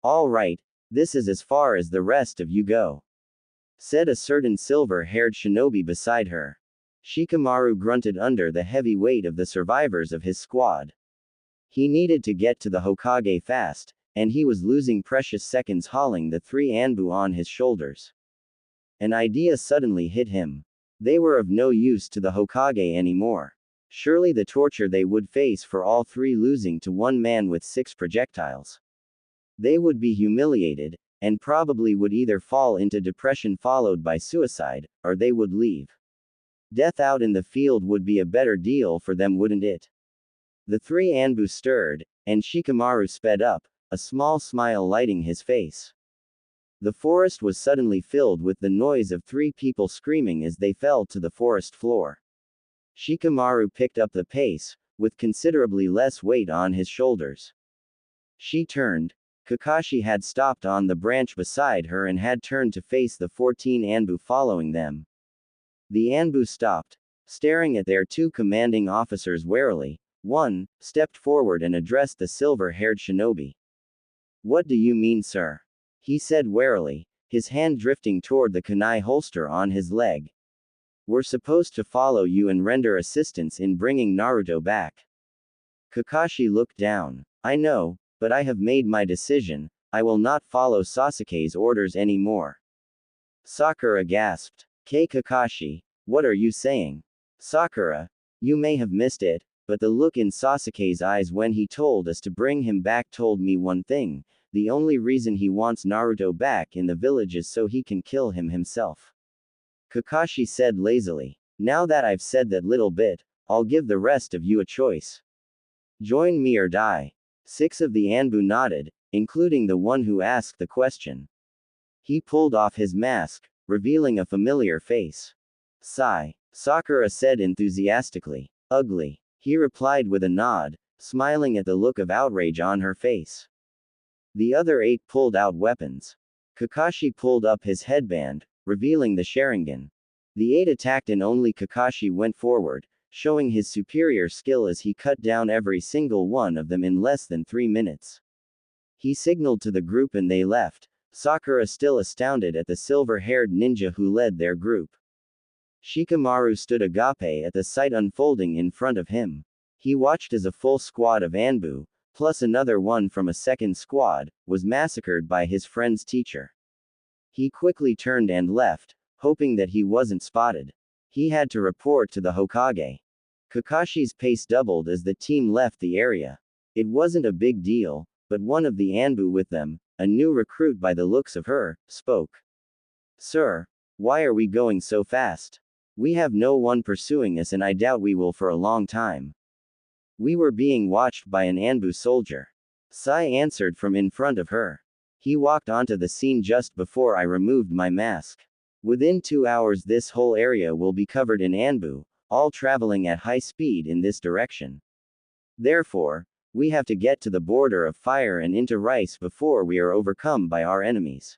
All right, this is as far as the rest of you go, said a certain silver-haired shinobi beside her. Shikamaru grunted under the heavy weight of the survivors of his squad. He needed to get to the Hokage fast, and he was losing precious seconds hauling the 3 Anbu on his shoulders. An idea suddenly hit him. They were of no use to the Hokage anymore. Surely the torture they would face for all 3 losing to one man with 6 projectiles. They would be humiliated, and probably would either fall into depression followed by suicide, or they would leave. Death out in the field would be a better deal for them, wouldn't it? The 3 Anbu stirred, and Shikamaru sped up, a small smile lighting his face. The forest was suddenly filled with the noise of 3 people screaming as they fell to the forest floor. Shikamaru picked up the pace, with considerably less weight on his shoulders. She turned. Kakashi had stopped on the branch beside her and had turned to face the 14 Anbu following them. The Anbu stopped, staring at their 2 commanding officers warily. One stepped forward and addressed the silver-haired shinobi. "What do you mean, sir?" he said warily, his hand drifting toward the kunai holster on his leg. "We're supposed to follow you and render assistance in bringing Naruto back." Kakashi looked down. "I know, but I have made my decision. I will not follow Sasuke's orders anymore." Sakura gasped. Kakashi, what are you saying?" "Sakura, you may have missed it, but the look in Sasuke's eyes when he told us to bring him back told me one thing. The only reason he wants Naruto back in the village is so he can kill him himself." Kakashi said lazily. "Now that I've said that little bit, I'll give the rest of you a choice. Join me or die." 6 of the Anbu nodded, including the one who asked the question. He pulled off his mask, revealing a familiar face. "Sigh," Sakura said enthusiastically. "Ugly," he replied with a nod, smiling at the look of outrage on her face. The other 8 pulled out weapons. Kakashi pulled up his headband, revealing the Sharingan. The 8 attacked and only Kakashi went forward, showing his superior skill as he cut down every single one of them in less than 3 minutes. He signaled to the group and they left, Sakura still astounded at the silver-haired ninja who led their group. Shikamaru stood agape at the sight unfolding in front of him. He watched as a full squad of Anbu, plus another one from a second squad, was massacred by his friend's teacher. He quickly turned and left, hoping that he wasn't spotted. He had to report to the Hokage. Kakashi's pace doubled as the team left the area. It wasn't a big deal, but one of the Anbu with them, a new recruit by the looks of her, spoke. "Sir, why are we going so fast? We have no one pursuing us and I doubt we will for a long time." "We were being watched by an Anbu soldier," Sai answered from in front of her. "He walked onto the scene just before I removed my mask. Within 2 hours this whole area will be covered in Anbu, all traveling at high speed in this direction. Therefore, we have to get to the border of fire and into rice before we are overcome by our enemies."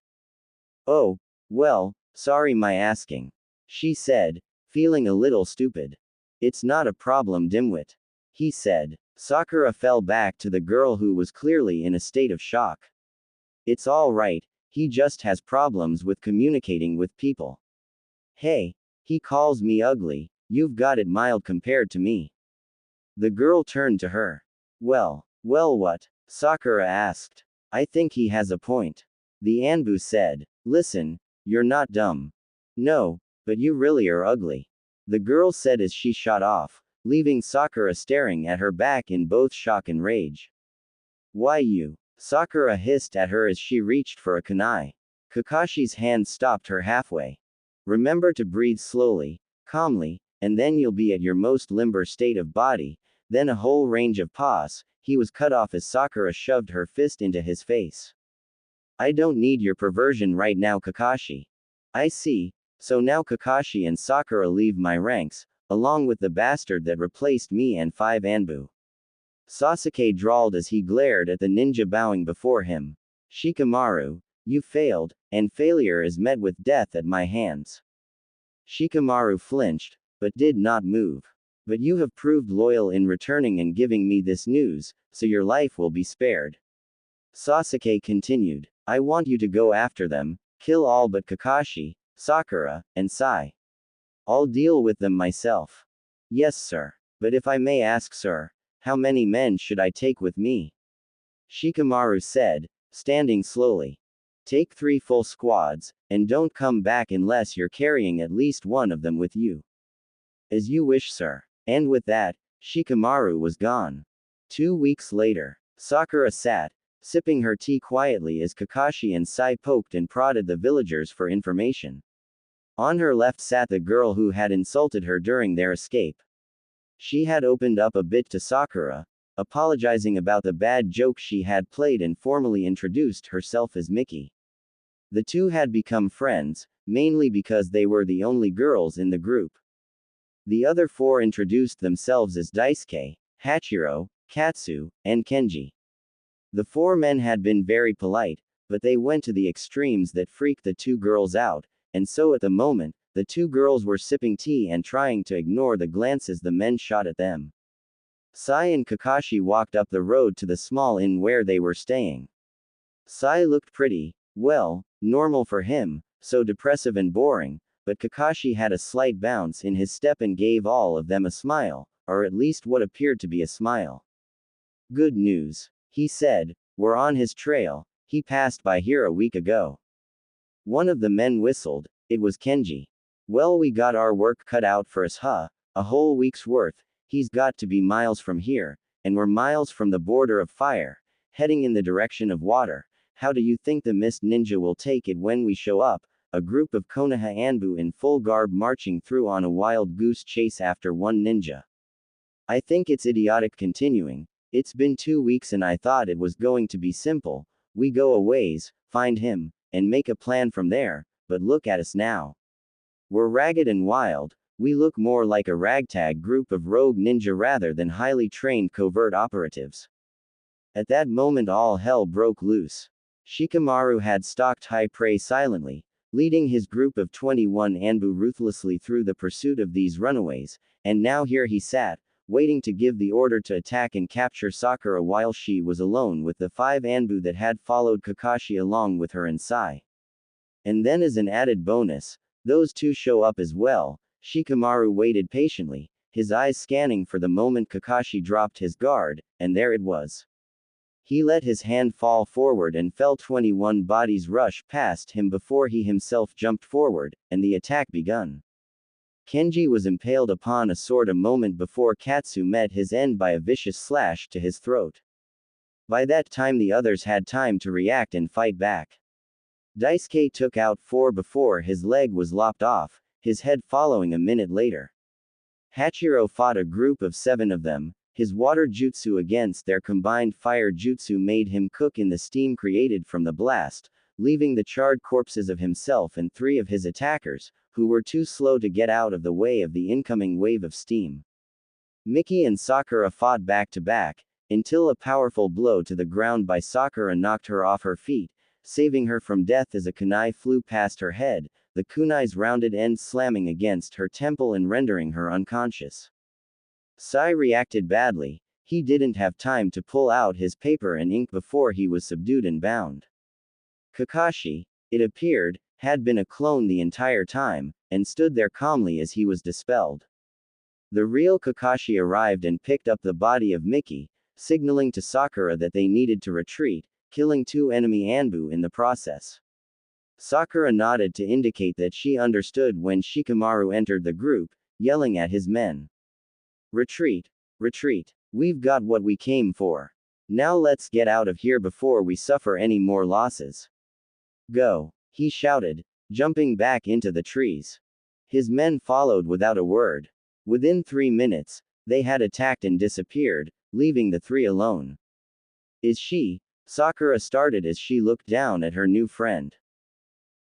"Oh, well, sorry my asking," she said, feeling a little stupid. "It's not a problem, dimwit," he said. Sakura fell back to the girl who was clearly in a state of shock. "It's all right, he just has problems with communicating with people. Hey, he calls me ugly, you've got it mild compared to me." The girl turned to her. Well, what?" Sakura asked. "I think he has a point." The Anbu said. "Listen, you're not dumb. No, but you really are ugly," the girl said as she shot off, leaving Sakura staring at her back in both shock and rage. "Why you?" Sakura hissed at her as she reached for a kunai. Kakashi's hand stopped her halfway. "Remember to breathe slowly, calmly, and then you'll be at your most limber state of body." Then a whole range of paws, he was cut off as Sakura shoved her fist into his face. "I don't need your perversion right now, Kakashi." "I see, so now Kakashi and Sakura leave my ranks, along with the bastard that replaced me and 5 Anbu." Sasuke drawled as he glared at the ninja bowing before him. "Shikamaru, you failed, and failure is met with death at my hands." Shikamaru flinched, but did not move. "But you have proved loyal in returning and giving me this news, so your life will be spared." Sasuke continued. "I want you to go after them, kill all but Kakashi, Sakura, and Sai. I'll deal with them myself." "Yes, sir. But if I may ask, sir, how many men should I take with me?" Shikamaru said, standing slowly. Take 3 full squads, and don't come back unless you're carrying at least one of them with you. As you wish, sir. And with that, Shikamaru was gone. 2 weeks later, Sakura sat, sipping her tea quietly as Kakashi and Sai poked and prodded the villagers for information. On her left sat the girl who had insulted her during their escape. She had opened up a bit to Sakura, apologizing about the bad joke she had played and formally introduced herself as Miki. The two had become friends, mainly because they were the only girls in the group. The other 4 introduced themselves as Daisuke, Hachiro, Katsu, and Kenji. The 4 men had been very polite, but they went to the extremes that freaked the 2 girls out, and so at the moment, the 2 girls were sipping tea and trying to ignore the glances the men shot at them. Sai and Kakashi walked up the road to the small inn where they were staying. Sai looked pretty, well, normal for him, so depressive and boring, but Kakashi had a slight bounce in his step and gave all of them a smile, or at least what appeared to be a smile. Good news, he said, we're on his trail, he passed by here a week ago. One of the men whistled, it was Kenji. Well, we got our work cut out for us, huh? A whole week's worth, he's got to be miles from here, and we're miles from the border of fire, heading in the direction of water. How do you think the Mist Ninja will take it when we show up? A group of Konoha Anbu in full garb marching through on a wild goose chase after one ninja. I think it's idiotic continuing. It's been 2 weeks and I thought it was going to be simple. We go a ways, find him, and make a plan from there, but look at us now. We're ragged and wild, we look more like a ragtag group of rogue ninja rather than highly trained covert operatives. At that moment all hell broke loose. Shikamaru had stalked high prey silently, leading his group of 21 Anbu ruthlessly through the pursuit of these runaways, and now here he sat, waiting to give the order to attack and capture Sakura while she was alone with the 5 Anbu that had followed Kakashi along with her and Sai. And then as an added bonus, those 2 show up as well. Shikamaru waited patiently, his eyes scanning for the moment Kakashi dropped his guard, and there it was. He let his hand fall forward and felt 21 bodies rush past him before he himself jumped forward, and the attack begun. Kenji was impaled upon a sword a moment before Katsu met his end by a vicious slash to his throat. By that time the others had time to react and fight back. Daisuke took out 4 before his leg was lopped off, his head following a minute later. Hachiro fought a group of 7 of them. His water jutsu against their combined fire jutsu made him cook in the steam created from the blast, leaving the charred corpses of himself and 3 of his attackers, who were too slow to get out of the way of the incoming wave of steam. Miki and Sakura fought back to back, until a powerful blow to the ground by Sakura knocked her off her feet, saving her from death as a kunai flew past her head, the kunai's rounded end slamming against her temple and rendering her unconscious. Sai reacted badly, he didn't have time to pull out his paper and ink before he was subdued and bound. Kakashi, it appeared, had been a clone the entire time, and stood there calmly as he was dispelled. The real Kakashi arrived and picked up the body of Miki, signaling to Sakura that they needed to retreat, killing 2 enemy Anbu in the process. Sakura nodded to indicate that she understood when Shikamaru entered the group, yelling at his men. Retreat! Retreat! We've got what we came for. Now let's get out of here before we suffer any more losses. Go! He shouted, jumping back into the trees. His men followed without a word. Within 3 minutes, they had attacked and disappeared, leaving the 3 alone. Is she? Sakura started as she looked down at her new friend.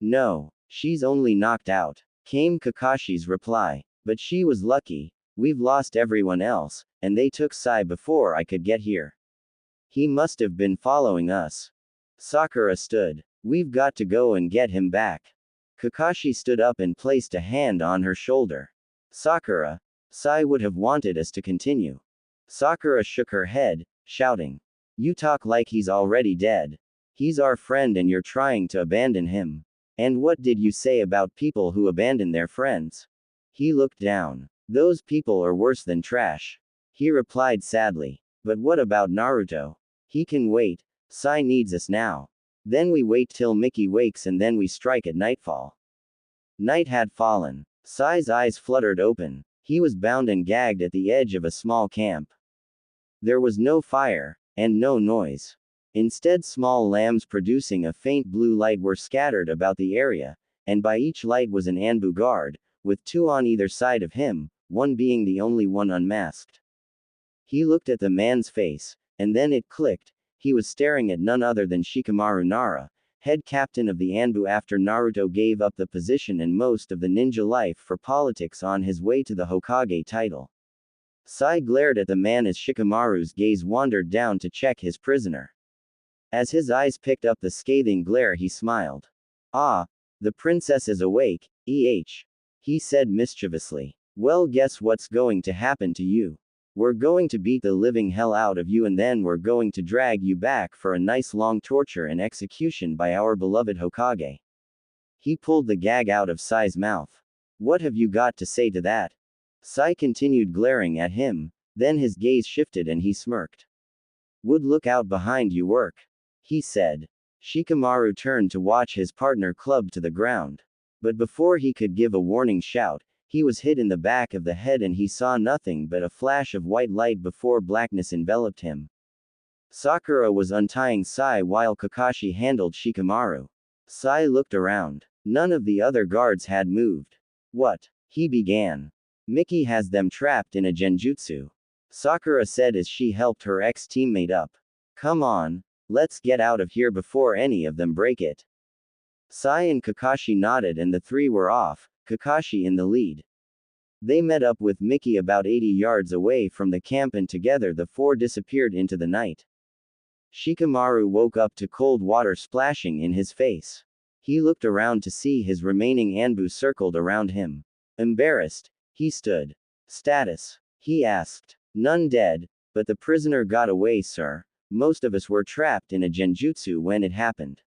No, she's only knocked out, came Kakashi's reply. But she was lucky. We've lost everyone else, and they took Sai before I could get here. He must have been following us. Sakura stood. We've got to go and get him back. Kakashi stood up and placed a hand on her shoulder. Sakura, Sai would have wanted us to continue. Sakura shook her head, shouting. You talk like he's already dead. He's our friend and you're trying to abandon him. And what did you say about people who abandon their friends? He looked down. Those people are worse than trash. He replied sadly. But what about Naruto? He can wait. Sai needs us now. Then we wait till Mickey wakes and then we strike at nightfall. Night had fallen. Sai's eyes fluttered open. He was bound and gagged at the edge of a small camp. There was no fire, and no noise. Instead, small lamps producing a faint blue light were scattered about the area, and by each light was an Anbu guard, with two on either side of him, one being the only one unmasked. He looked at the man's face, and then it clicked. He was staring at none other than Shikamaru Nara, head captain of the Anbu after Naruto gave up the position and most of the ninja life for politics on his way to the Hokage title. Sai glared at the man as Shikamaru's gaze wandered down to check his prisoner. As his eyes picked up the scathing glare, he smiled. "Ah, the princess is awake, he said mischievously. "Well, guess what's going to happen to you? We're going to beat the living hell out of you and then we're going to drag you back for a nice long torture and execution by our beloved Hokage." He pulled the gag out of Sai's mouth. "What have you got to say to that?" Sai continued glaring at him, then his gaze shifted and he smirked. "Would look out behind you work," he said. Shikamaru turned to watch his partner clubbed to the ground. But before he could give a warning shout, he was hit in the back of the head and he saw nothing but a flash of white light before blackness enveloped him. Sakura was untying Sai while Kakashi handled Shikamaru. Sai looked around. None of the other guards had moved. "What?" he began. "Mickey has them trapped in a genjutsu," Sakura said as she helped her ex-teammate up. "Come on, let's get out of here before any of them break it." Sai and Kakashi nodded and the three were off, Kakashi in the lead. They met up with Mickey about 80 yards away from the camp and together the four disappeared into the night. Shikamaru woke up to cold water splashing in his face. He looked around to see his remaining Anbu circled around him. Embarrassed, he stood. "Status?" he asked. "None dead, but the prisoner got away, sir. Most of us were trapped in a genjutsu when it happened."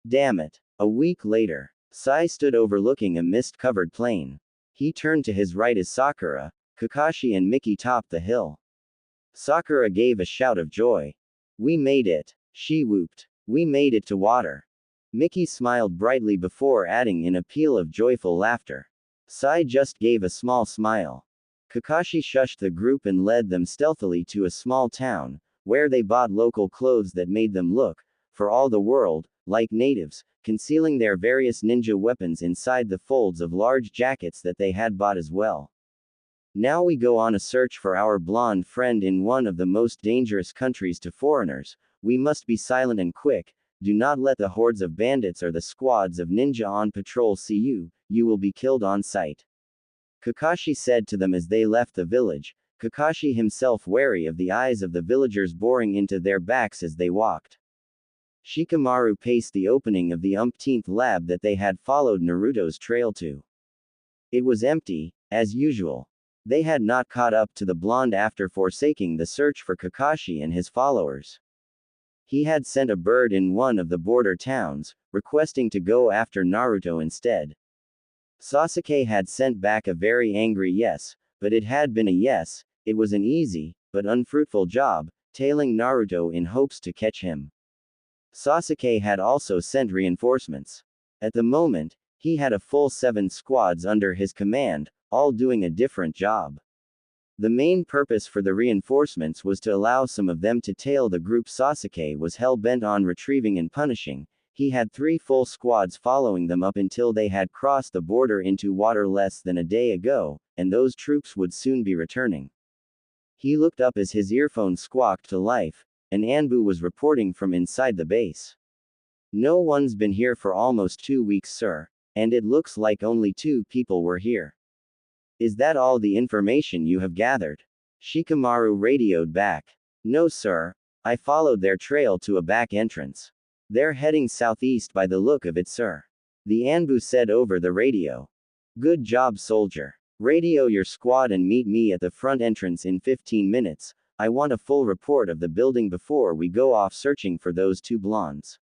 "Damn it." A week later, Sai stood overlooking a mist-covered plain. He turned to his right as Sakura, Kakashi and Mickey topped the hill. Sakura gave a shout of joy. "We made it," she whooped. "We made it to water." Mickey smiled brightly before adding in a peal of joyful laughter. Sai just gave a small smile. Kakashi shushed the group and led them stealthily to a small town, where they bought local clothes that made them look, for all the world, like natives, concealing their various ninja weapons inside the folds of large jackets that they had bought as well. "Now we go on a search for our blonde friend in one of the most dangerous countries to foreigners. We must be silent and quick. Do not let the hordes of bandits or the squads of ninja on patrol see you. You will be killed on sight," Kakashi said to them as they left the village, Kakashi himself wary of the eyes of the villagers boring into their backs as they walked. Shikamaru paced the opening of the umpteenth lab that they had followed Naruto's trail to. It was empty, as usual. They had not caught up to the blonde after forsaking the search for Kakashi and his followers. He had sent a bird in one of the border towns, requesting to go after Naruto instead. Sasuke had sent back a very angry yes, but it had been a yes. It was an easy, but unfruitful job, tailing Naruto in hopes to catch him. Sasuke had also sent reinforcements. At the moment, he had a full 7 squads under his command, all doing a different job. The main purpose for the reinforcements was to allow some of them to tail the group Sasuke was hell-bent on retrieving and punishing. He had 3 full squads following them up until they had crossed the border into water less than a day ago, and those troops would soon be returning. He looked up as his earphone squawked to life. An Anbu was reporting from inside the base. "No one's been here for almost 2 weeks, sir, and it looks like only 2 people were here." "Is that all the information you have gathered?" Shikamaru radioed back. "No, sir. I followed their trail to a back entrance. They're heading southeast by the look of it, sir," the Anbu said over the radio. "Good job, soldier. Radio your squad and meet me at the front entrance in 15 minutes. I want a full report of the building before we go off searching for those 2 blondes."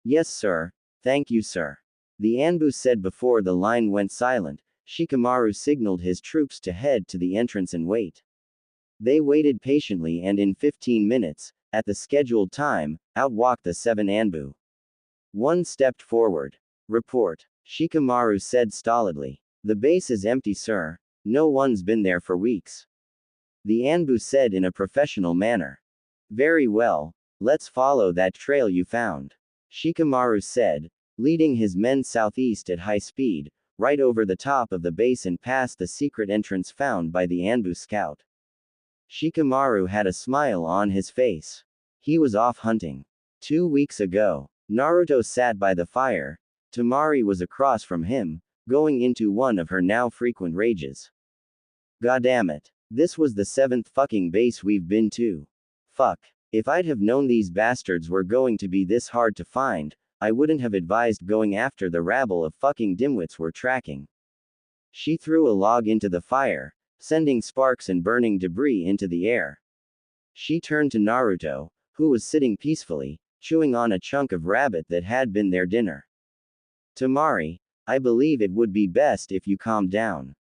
"Yes, sir. Thank you, sir," the Anbu said before the line went silent. Shikamaru signaled his troops to head to the entrance and wait. They waited patiently and in 15 minutes, At the scheduled time, out walked the 7 Anbu. One stepped forward. Report. Shikamaru said stolidly. The base is empty, sir. No one's been there for weeks. The Anbu said in a professional manner. Very well. Let's follow that trail you found. Shikamaru said, leading his men southeast at high speed, right over the top of the base and past the secret entrance found by the Anbu scout. Shikamaru had a smile on his face. He was off hunting. 2 weeks ago, Naruto sat by the fire. Temari was across from him, going into one of her now frequent rages. Goddammit. This was the 7th fucking base we've been to. Fuck. If I'd have known these bastards were going to be this hard to find, I wouldn't have advised going after the rabble of fucking dimwits we're tracking. She threw a log into the fire, sending sparks and burning debris into the air. She turned to Naruto, who was sitting peacefully, chewing on a chunk of rabbit that had been their dinner. Temari, I believe it would be best if you calmed down.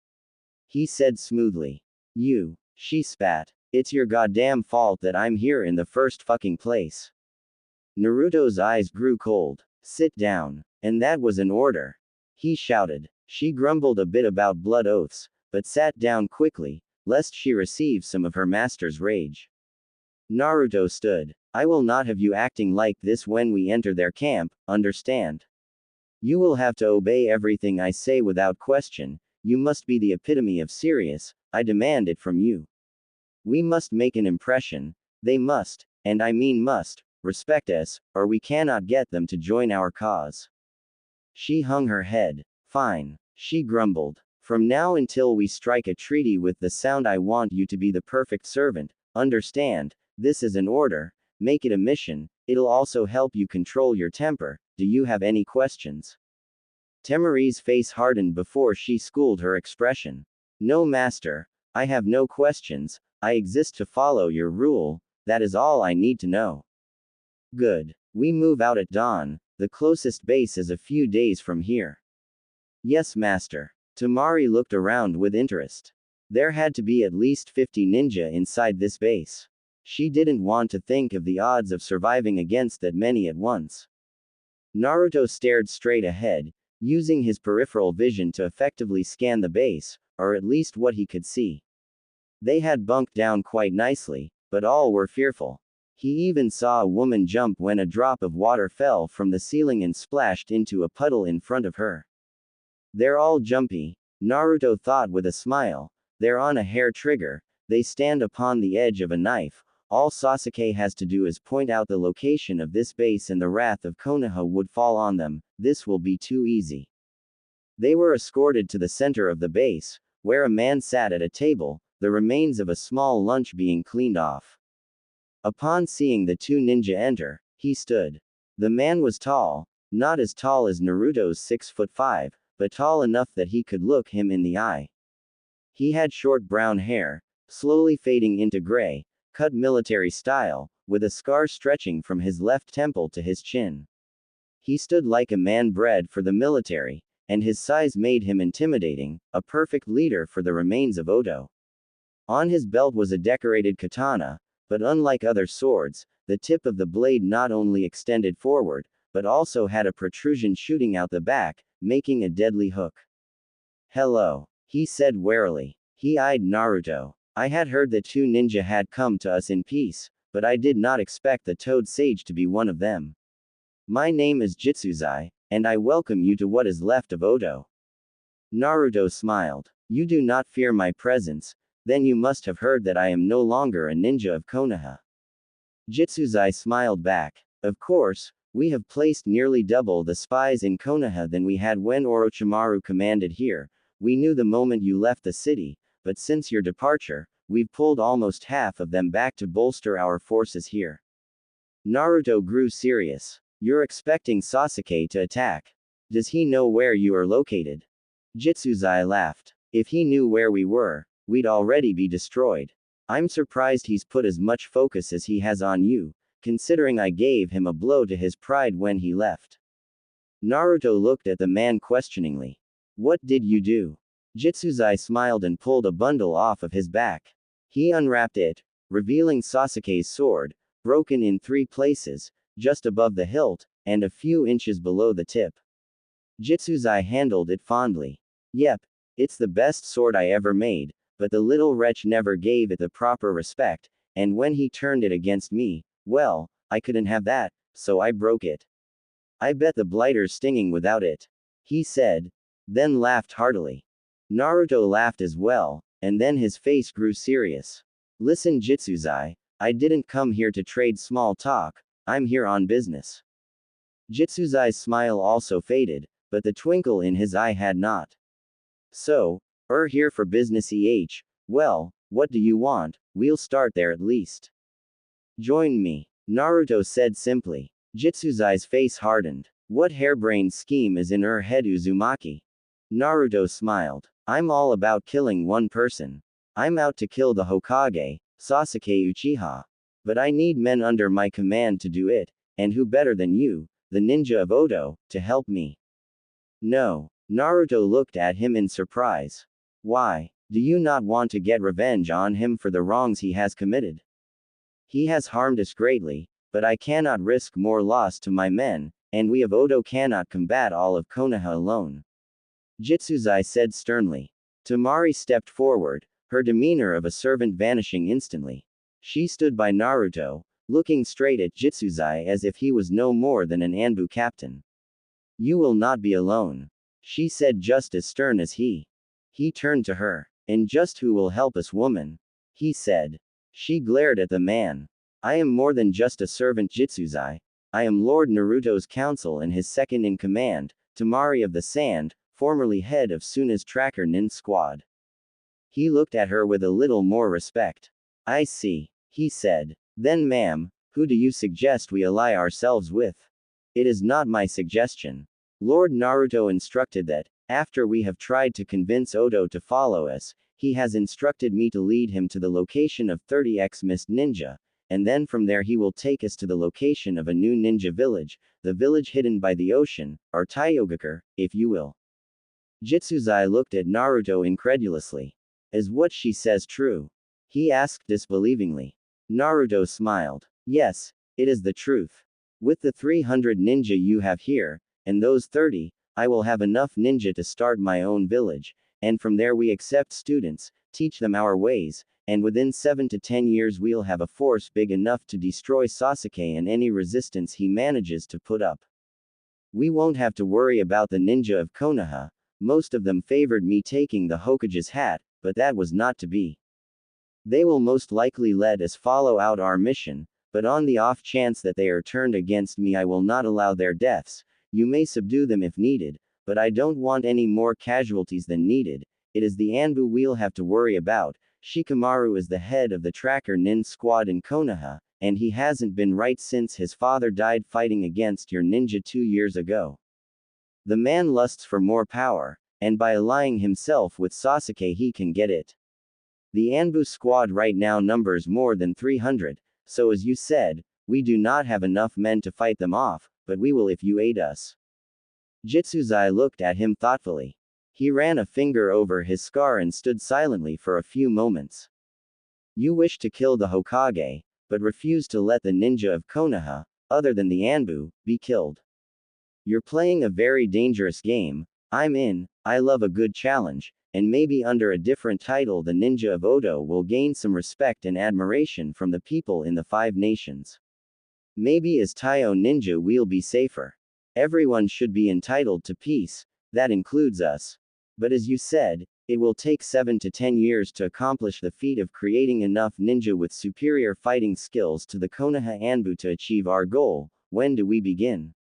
He said smoothly. She spat. It's your goddamn fault that I'm here in the first fucking place. Naruto's eyes grew cold. Sit down. And that was an order. He shouted. She grumbled a bit about blood oaths, but sat down quickly, lest she receive some of her master's rage. Naruto stood. I will not have you acting like this when we enter their camp, understand? You will have to obey everything I say without question. You must be the epitome of serious. I demand it from you. We must make an impression. They must, and I mean must, respect us, or we cannot get them to join our cause. She hung her head. Fine. She grumbled. From now until we strike a treaty with the Sound, I want you to be the perfect servant, understand? This is an order. Make it a mission. It'll also help you control your temper. Do you have any questions? Temari's face hardened before she schooled her expression. No, master. I have no questions. I exist to follow your rule. That is all I need to know. Good. We move out at dawn. The closest base is a few days from here. Yes, master. Temari looked around with interest. There had to be at least 50 ninja inside this base. She didn't want to think of the odds of surviving against that many at once. Naruto stared straight ahead, using his peripheral vision to effectively scan the base, or at least what he could see. They had bunked down quite nicely, but all were fearful. He even saw a woman jump when a drop of water fell from the ceiling and splashed into a puddle in front of her. They're all jumpy, Naruto thought with a smile. They're on a hair trigger, they stand upon the edge of a knife. All Sasuke has to do is point out the location of this base and the wrath of Konoha would fall on them. This will be too easy. They were escorted to the center of the base, where a man sat at a table, the remains of a small lunch being cleaned off. Upon seeing the 2 ninja enter, he stood. The man was tall, not as tall as Naruto's 6'5", but tall enough that he could look him in the eye. He had short brown hair, slowly fading into gray, cut military style, with a scar stretching from his left temple to his chin. He stood like a man bred for the military, and his size made him intimidating, a perfect leader for the remains of Oto. On his belt was a decorated katana, but unlike other swords, the tip of the blade not only extended forward, but also had a protrusion shooting out the back, making a deadly hook. Hello, he said warily. He eyed Naruto. I had heard that 2 ninja had come to us in peace, but I did not expect the Toad Sage to be one of them. My name is Jitsuzai, and I welcome you to what is left of Oto. Naruto smiled. You do not fear my presence, then you must have heard that I am no longer a ninja of Konoha. Jitsuzai smiled back. Of course, we have placed nearly double the spies in Konoha than we had when Orochimaru commanded here. We knew the moment you left the city, but since your departure, we've pulled almost half of them back to bolster our forces here. Naruto grew serious. You're expecting Sasuke to attack. Does he know where you are located? Jitsuzai laughed. If he knew where we were, we'd already be destroyed. I'm surprised he's put as much focus as he has on you, considering I gave him a blow to his pride when he left. Naruto looked at the man questioningly. What did you do? Jitsuzai smiled and pulled a bundle off of his back. He unwrapped it, revealing Sasuke's sword, broken in 3 places, just above the hilt, and a few inches below the tip. Jitsuzai handled it fondly. Yep, it's the best sword I ever made, but the little wretch never gave it the proper respect, and when he turned it against me, well, I couldn't have that, so I broke it. I bet the blighter's stinging without it, he said, then laughed heartily. Naruto laughed as well, and then his face grew serious. Listen, Jitsuzai, I didn't come here to trade small talk, I'm here on business. Jitsuzai's smile also faded, but the twinkle in his eye had not. So, here for business well, what do you want? We'll start there at least. Join me, Naruto said simply. Jitsuzai's face hardened. What harebrained scheme is in head, Uzumaki? Naruto smiled. I'm all about killing one person. I'm out to kill the Hokage, Sasuke Uchiha. But I need men under my command to do it, and who better than you, the ninja of Odo, to help me? No. Naruto looked at him in surprise. Why? Do you not want to get revenge on him for the wrongs he has committed? He has harmed us greatly, but I cannot risk more loss to my men, and we of Odo cannot combat all of Konoha alone. Jitsuzai said sternly. Temari stepped forward, her demeanor of a servant vanishing instantly. She stood by Naruto, looking straight at Jitsuzai as if he was no more than an Anbu captain. You will not be alone, she said just as stern as he. He turned to her. And just who will help us, woman? He said. She glared at the man. I am more than just a servant, Jitsuzai. I am Lord Naruto's counsel and his second in command, Temari of the Sand, formerly head of Suna's tracker nin squad. He looked at her with a little more respect. I see, he said. Then ma'am, who do you suggest we ally ourselves with? It is not my suggestion. Lord Naruto instructed that, after we have tried to convince Odo to follow us, he has instructed me to lead him to the location of 30x Mist Ninja, and then from there he will take us to the location of a new ninja village, the village hidden by the ocean, or Taiyogakure, if you will. Jitsuzai looked at Naruto incredulously. Is what she says true? He asked disbelievingly. Naruto smiled. Yes, it is the truth. With the 300 ninja you have here, and those 30, I will have enough ninja to start my own village, and from there we accept students, teach them our ways, and within 7 to 10 years we'll have a force big enough to destroy Sasuke and any resistance he manages to put up. We won't have to worry about the ninja of Konoha. Most of them favored me taking the Hokage's hat, but that was not to be. They will most likely let us follow out our mission, but on the off chance that they are turned against me I will not allow their deaths. You may subdue them if needed, but I don't want any more casualties than needed. It is the Anbu we'll have to worry about. Shikamaru is the head of the tracker nin squad in Konoha, and he hasn't been right since his father died fighting against your ninja 2 years ago. The man lusts for more power, and by allying himself with Sasuke he can get it. The Anbu squad right now numbers more than 300, so as you said, we do not have enough men to fight them off, but we will if you aid us. Jitsuzai looked at him thoughtfully. He ran a finger over his scar and stood silently for a few moments. You wish to kill the Hokage, but refuse to let the ninja of Konoha, other than the Anbu, be killed. You're playing a very dangerous game. I'm in. I love a good challenge, and maybe under a different title the ninja of Odo will gain some respect and admiration from the people in the 5 nations. Maybe as Taiyo ninja we'll be safer. Everyone should be entitled to peace, that includes us. But as you said, it will take 7 to 10 years to accomplish the feat of creating enough ninja with superior fighting skills to the Konoha Anbu to achieve our goal. When do we begin?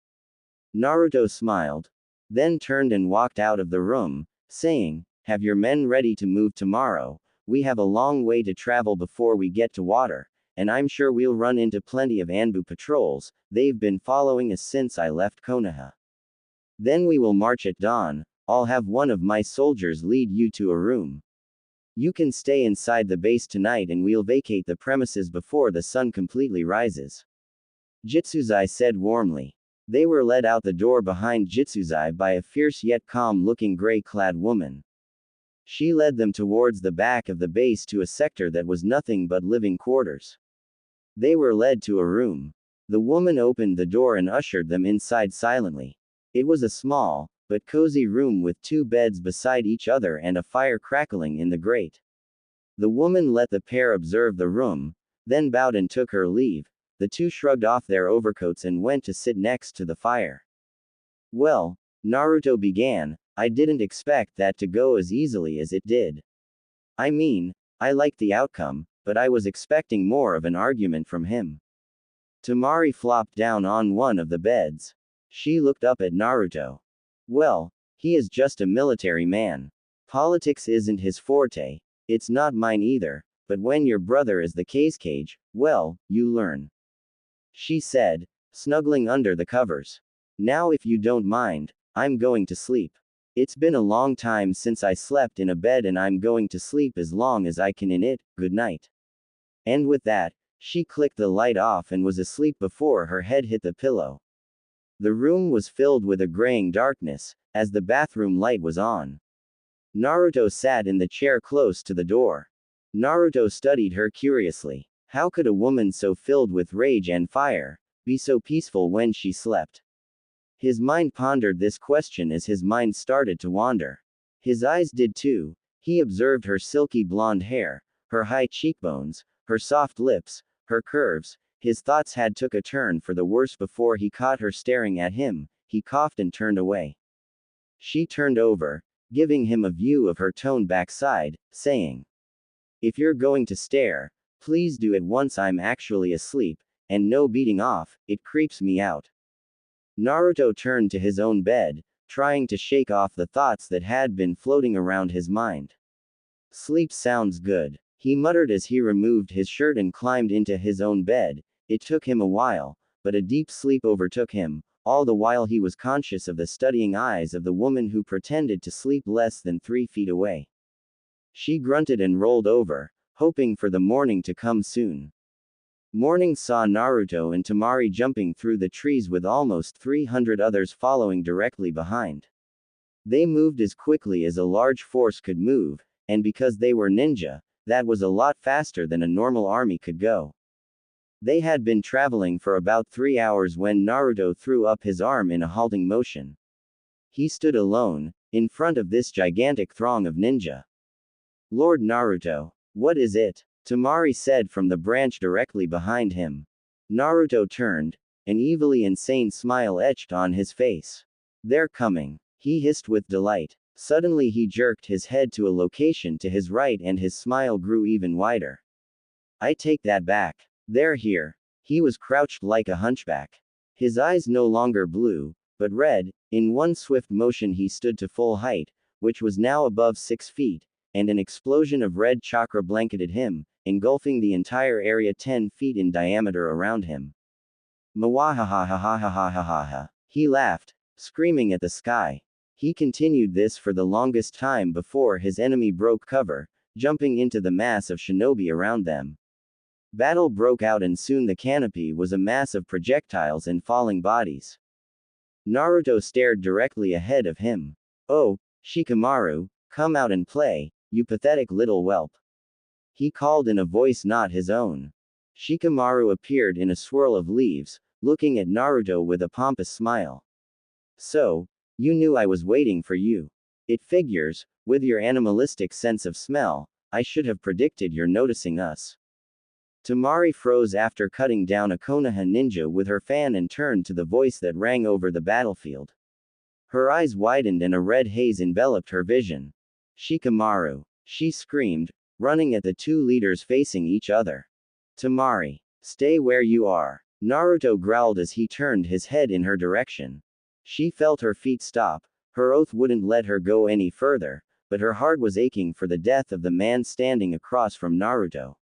Naruto smiled, then turned and walked out of the room, saying, have your men ready to move tomorrow. We have a long way to travel before we get to water, and I'm sure we'll run into plenty of Anbu patrols. They've been following us since I left Konoha. Then we will march at dawn. I'll have one of my soldiers lead you to a room. You can stay inside the base tonight and we'll vacate the premises before the sun completely rises. Jitsuzai said warmly. They were led out the door behind Jitsuzai by a fierce yet calm-looking gray-clad woman. She led them towards the back of the base to a sector that was nothing but living quarters. They were led to a room. The woman opened the door and ushered them inside silently. It was a small, but cozy room with two beds beside each other and a fire crackling in the grate. The woman let the pair observe the room, then bowed and took her leave. The two shrugged off their overcoats and went to sit next to the fire. Well, Naruto began, I didn't expect that to go as easily as it did. I mean, I liked the outcome, but I was expecting more of an argument from him. Temari flopped down on one of the beds. She looked up at Naruto. Well, he is just a military man. Politics isn't his forte. It's not mine either, but when your brother is the cage, well, you learn. She said, snuggling under the covers. Now if you don't mind, I'm going to sleep. It's been a long time since I slept in a bed and I'm going to sleep as long as I can in it, good night. And with that, she clicked the light off and was asleep before her head hit the pillow. The room was filled with a graying darkness, as the bathroom light was on. Naruto sat in the chair close to the door. Naruto studied her curiously. How could a woman so filled with rage and fire be so peaceful when she slept? His mind pondered this question as his mind started to wander. His eyes did too. He observed her silky blonde hair, her high cheekbones, her soft lips, her curves. His thoughts had took a turn for the worse before he caught her staring at him. He coughed and turned away. She turned over, giving him a view of her toned backside, saying, "If you're going to stare, please do it once I'm actually asleep, and no beating off, it creeps me out." Naruto turned to his own bed, trying to shake off the thoughts that had been floating around his mind. Sleep sounds good, he muttered as he removed his shirt and climbed into his own bed. It took him a while, but a deep sleep overtook him, all the while he was conscious of the studying eyes of the woman who pretended to sleep less than 3 feet away. She grunted and rolled over, hoping for the morning to come soon. Morning saw Naruto and Temari jumping through the trees with almost 300 others following directly behind. They moved as quickly as a large force could move, and because they were ninja, that was a lot faster than a normal army could go. They had been traveling for about 3 hours when Naruto threw up his arm in a halting motion. He stood alone, in front of this gigantic throng of ninja. "Lord Naruto, what is it?" Temari said from the branch directly behind him. Naruto turned, an evilly insane smile etched on his face. "They're coming," he hissed with delight. Suddenly he jerked his head to a location to his right and his smile grew even wider. "I take that back. They're here." He was crouched like a hunchback. His eyes no longer blue, but red. In one swift motion he stood to full height, which was now above 6 feet, and an explosion of red chakra blanketed him, engulfing the entire area 10 feet in diameter around him. Mwahahahahahahaha. He laughed, screaming at the sky. He continued this for the longest time before his enemy broke cover, jumping into the mass of shinobi around them. Battle broke out and soon the canopy was a mass of projectiles and falling bodies. Naruto stared directly ahead of him. "Oh, Shikamaru, come out and play, you pathetic little whelp," he called in a voice not his own. Shikamaru appeared in a swirl of leaves, looking at Naruto with a pompous smile. "So, you knew I was waiting for you. It figures, with your animalistic sense of smell, I should have predicted you're noticing us." Temari froze after cutting down a Konoha ninja with her fan and turned to the voice that rang over the battlefield. Her eyes widened and a red haze enveloped her vision. "Shikamaru!" she screamed, running at the two leaders facing each other. "Temari, stay where you are," Naruto growled as he turned his head in her direction. She felt her feet stop. Her oath wouldn't let her go any further, but her heart was aching for the death of the man standing across from Naruto.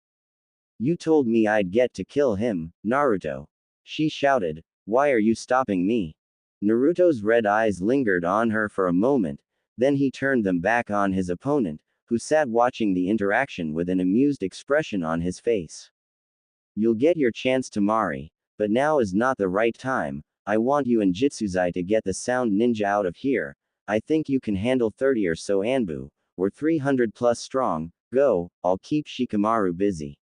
"You told me I'd get to kill him, Naruto," she shouted. "Why are you stopping me?" Naruto's red eyes lingered on her for a moment, then he turned them back on his opponent, who sat watching the interaction with an amused expression on his face. "You'll get your chance Temari, but now is not the right time. I want you and Jitsuzai to get the sound ninja out of here. I think you can handle 30 or so Anbu. We're 300 plus strong. Go, I'll keep Shikamaru busy."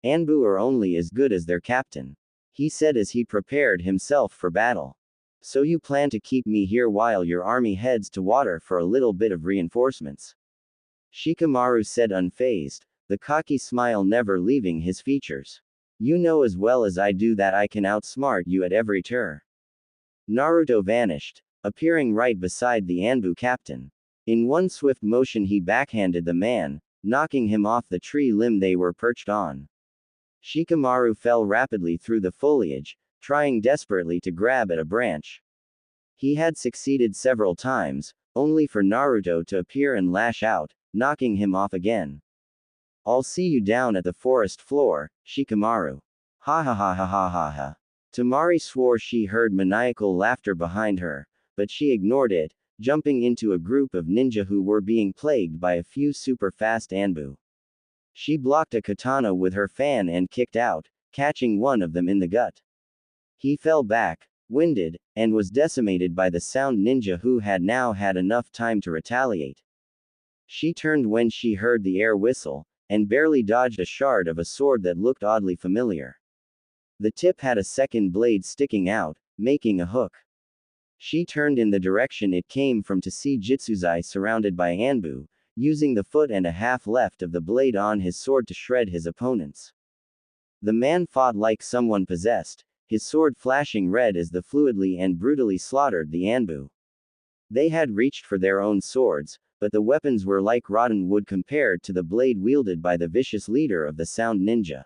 Anbu are only as good as their captain. He said as he prepared himself for battle. So you plan to keep me here while your army heads to water for a little bit of reinforcements? Shikamaru said unfazed, the cocky smile never leaving his features. You know as well as I do that I can outsmart you at every turn. Naruto vanished, appearing right beside the Anbu captain. In one swift motion he backhanded the man, knocking him off the tree limb they were perched on. Shikamaru fell rapidly through the foliage, trying desperately to grab at a branch. He had succeeded several times, only for Naruto to appear and lash out, knocking him off again. I'll see you down at the forest floor, Shikamaru. Ha ha ha ha ha ha ha. Temari swore she heard maniacal laughter behind her, but she ignored it, jumping into a group of ninja who were being plagued by a few super fast Anbu. She blocked a katana with her fan and kicked out, catching one of them in the gut. He fell back, winded, and was decimated by the sound ninja who had now had enough time to retaliate. She turned when she heard the air whistle, and barely dodged a shard of a sword that looked oddly familiar. The tip had a second blade sticking out, making a hook. She turned in the direction it came from to see Jitsuzai surrounded by Anbu, using the foot and a half left of the blade on his sword to shred his opponents. The man fought like someone possessed, his sword flashing red as the fluidly and brutally slaughtered the Anbu. They had reached for their own swords, but the weapons were like rotten wood compared to the blade wielded by the vicious leader of the Sound Ninja.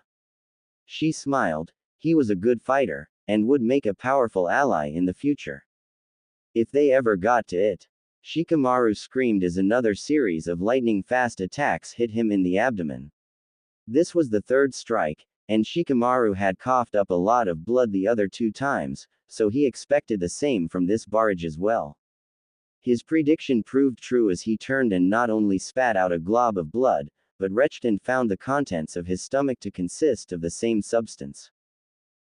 She smiled. He was a good fighter, and would make a powerful ally in the future. If they ever got to it. Shikamaru screamed as another series of lightning-fast attacks hit him in the abdomen. This was the third strike, and Shikamaru had coughed up a lot of blood the other 2 times, so he expected the same from this barrage as well. His prediction proved true as he turned and not only spat out a glob of blood, but retched and found the contents of his stomach to consist of the same substance.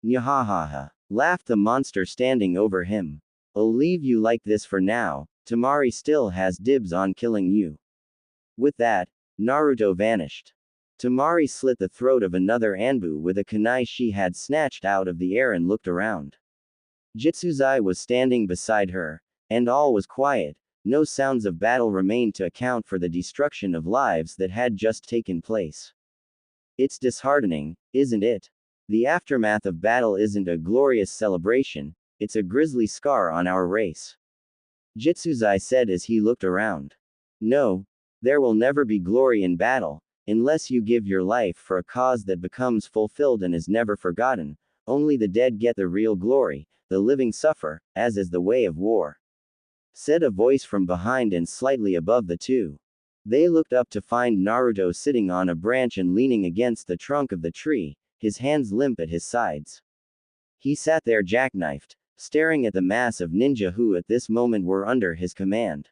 Nyahahaha, laughed the monster standing over him. I'll leave you like this for now, Temari still has dibs on killing you. With that, Naruto vanished. Temari slit the throat of another Anbu with a kunai she had snatched out of the air and looked around. Jitsuzai was standing beside her, and all was quiet, no sounds of battle remained to account for the destruction of lives that had just taken place. It's disheartening, isn't it? The aftermath of battle isn't a glorious celebration, it's a grisly scar on our race. Jitsuzai said as he looked around. No, there will never be glory in battle, unless you give your life for a cause that becomes fulfilled and is never forgotten. Only the dead get the real glory, the living suffer, as is the way of war. Said a voice from behind and slightly above the two. They looked up to find Naruto sitting on a branch and leaning against the trunk of the tree, his hands limp at his sides. He sat there jackknifed, staring at the mass of ninja who at this moment were under his command.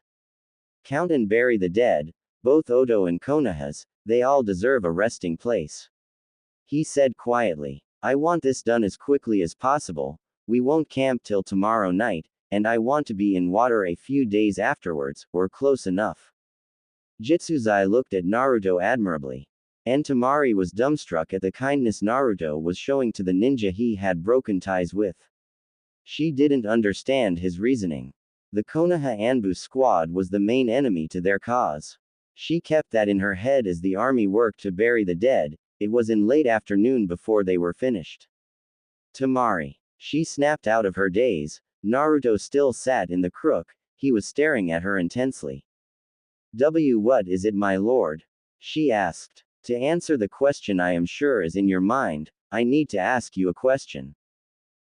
Count and bury the dead, both Oto and Konoha's, they all deserve a resting place. He said quietly. I want this done as quickly as possible, we won't camp till tomorrow night, and I want to be in water a few days afterwards, or close enough. Jitsuzai looked at Naruto admirably. And Temari was dumbstruck at the kindness Naruto was showing to the ninja he had broken ties with. She didn't understand his reasoning. The Konoha Anbu squad was the main enemy to their cause. She kept that in her head as the army worked to bury the dead. It was in late afternoon before they were finished. Temari. She snapped out of her daze. Naruto still sat in the crook, he was staring at her intensely. What is it, my lord? She asked. To answer the question I am sure is in your mind, I need to ask you a question.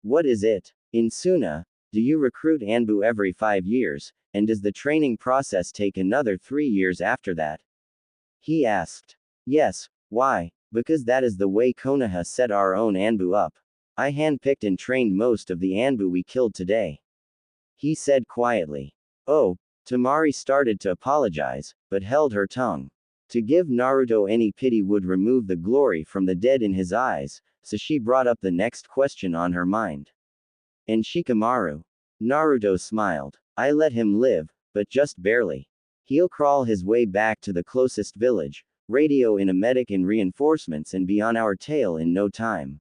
What is it? In Suna, do you recruit Anbu every 5 years, and does the training process take another 3 years after that? He asked. Yes, why? Because that is the way Konoha set our own Anbu up. I handpicked and trained most of the Anbu we killed today. He said quietly. Oh, Temari started to apologize, but held her tongue. To give Naruto any pity would remove the glory from the dead in his eyes, so she brought up the next question on her mind. And Shikamaru? Naruto smiled. I let him live, but just barely. He'll crawl his way back to the closest village, radio in a medic and reinforcements and be on our tail in no time.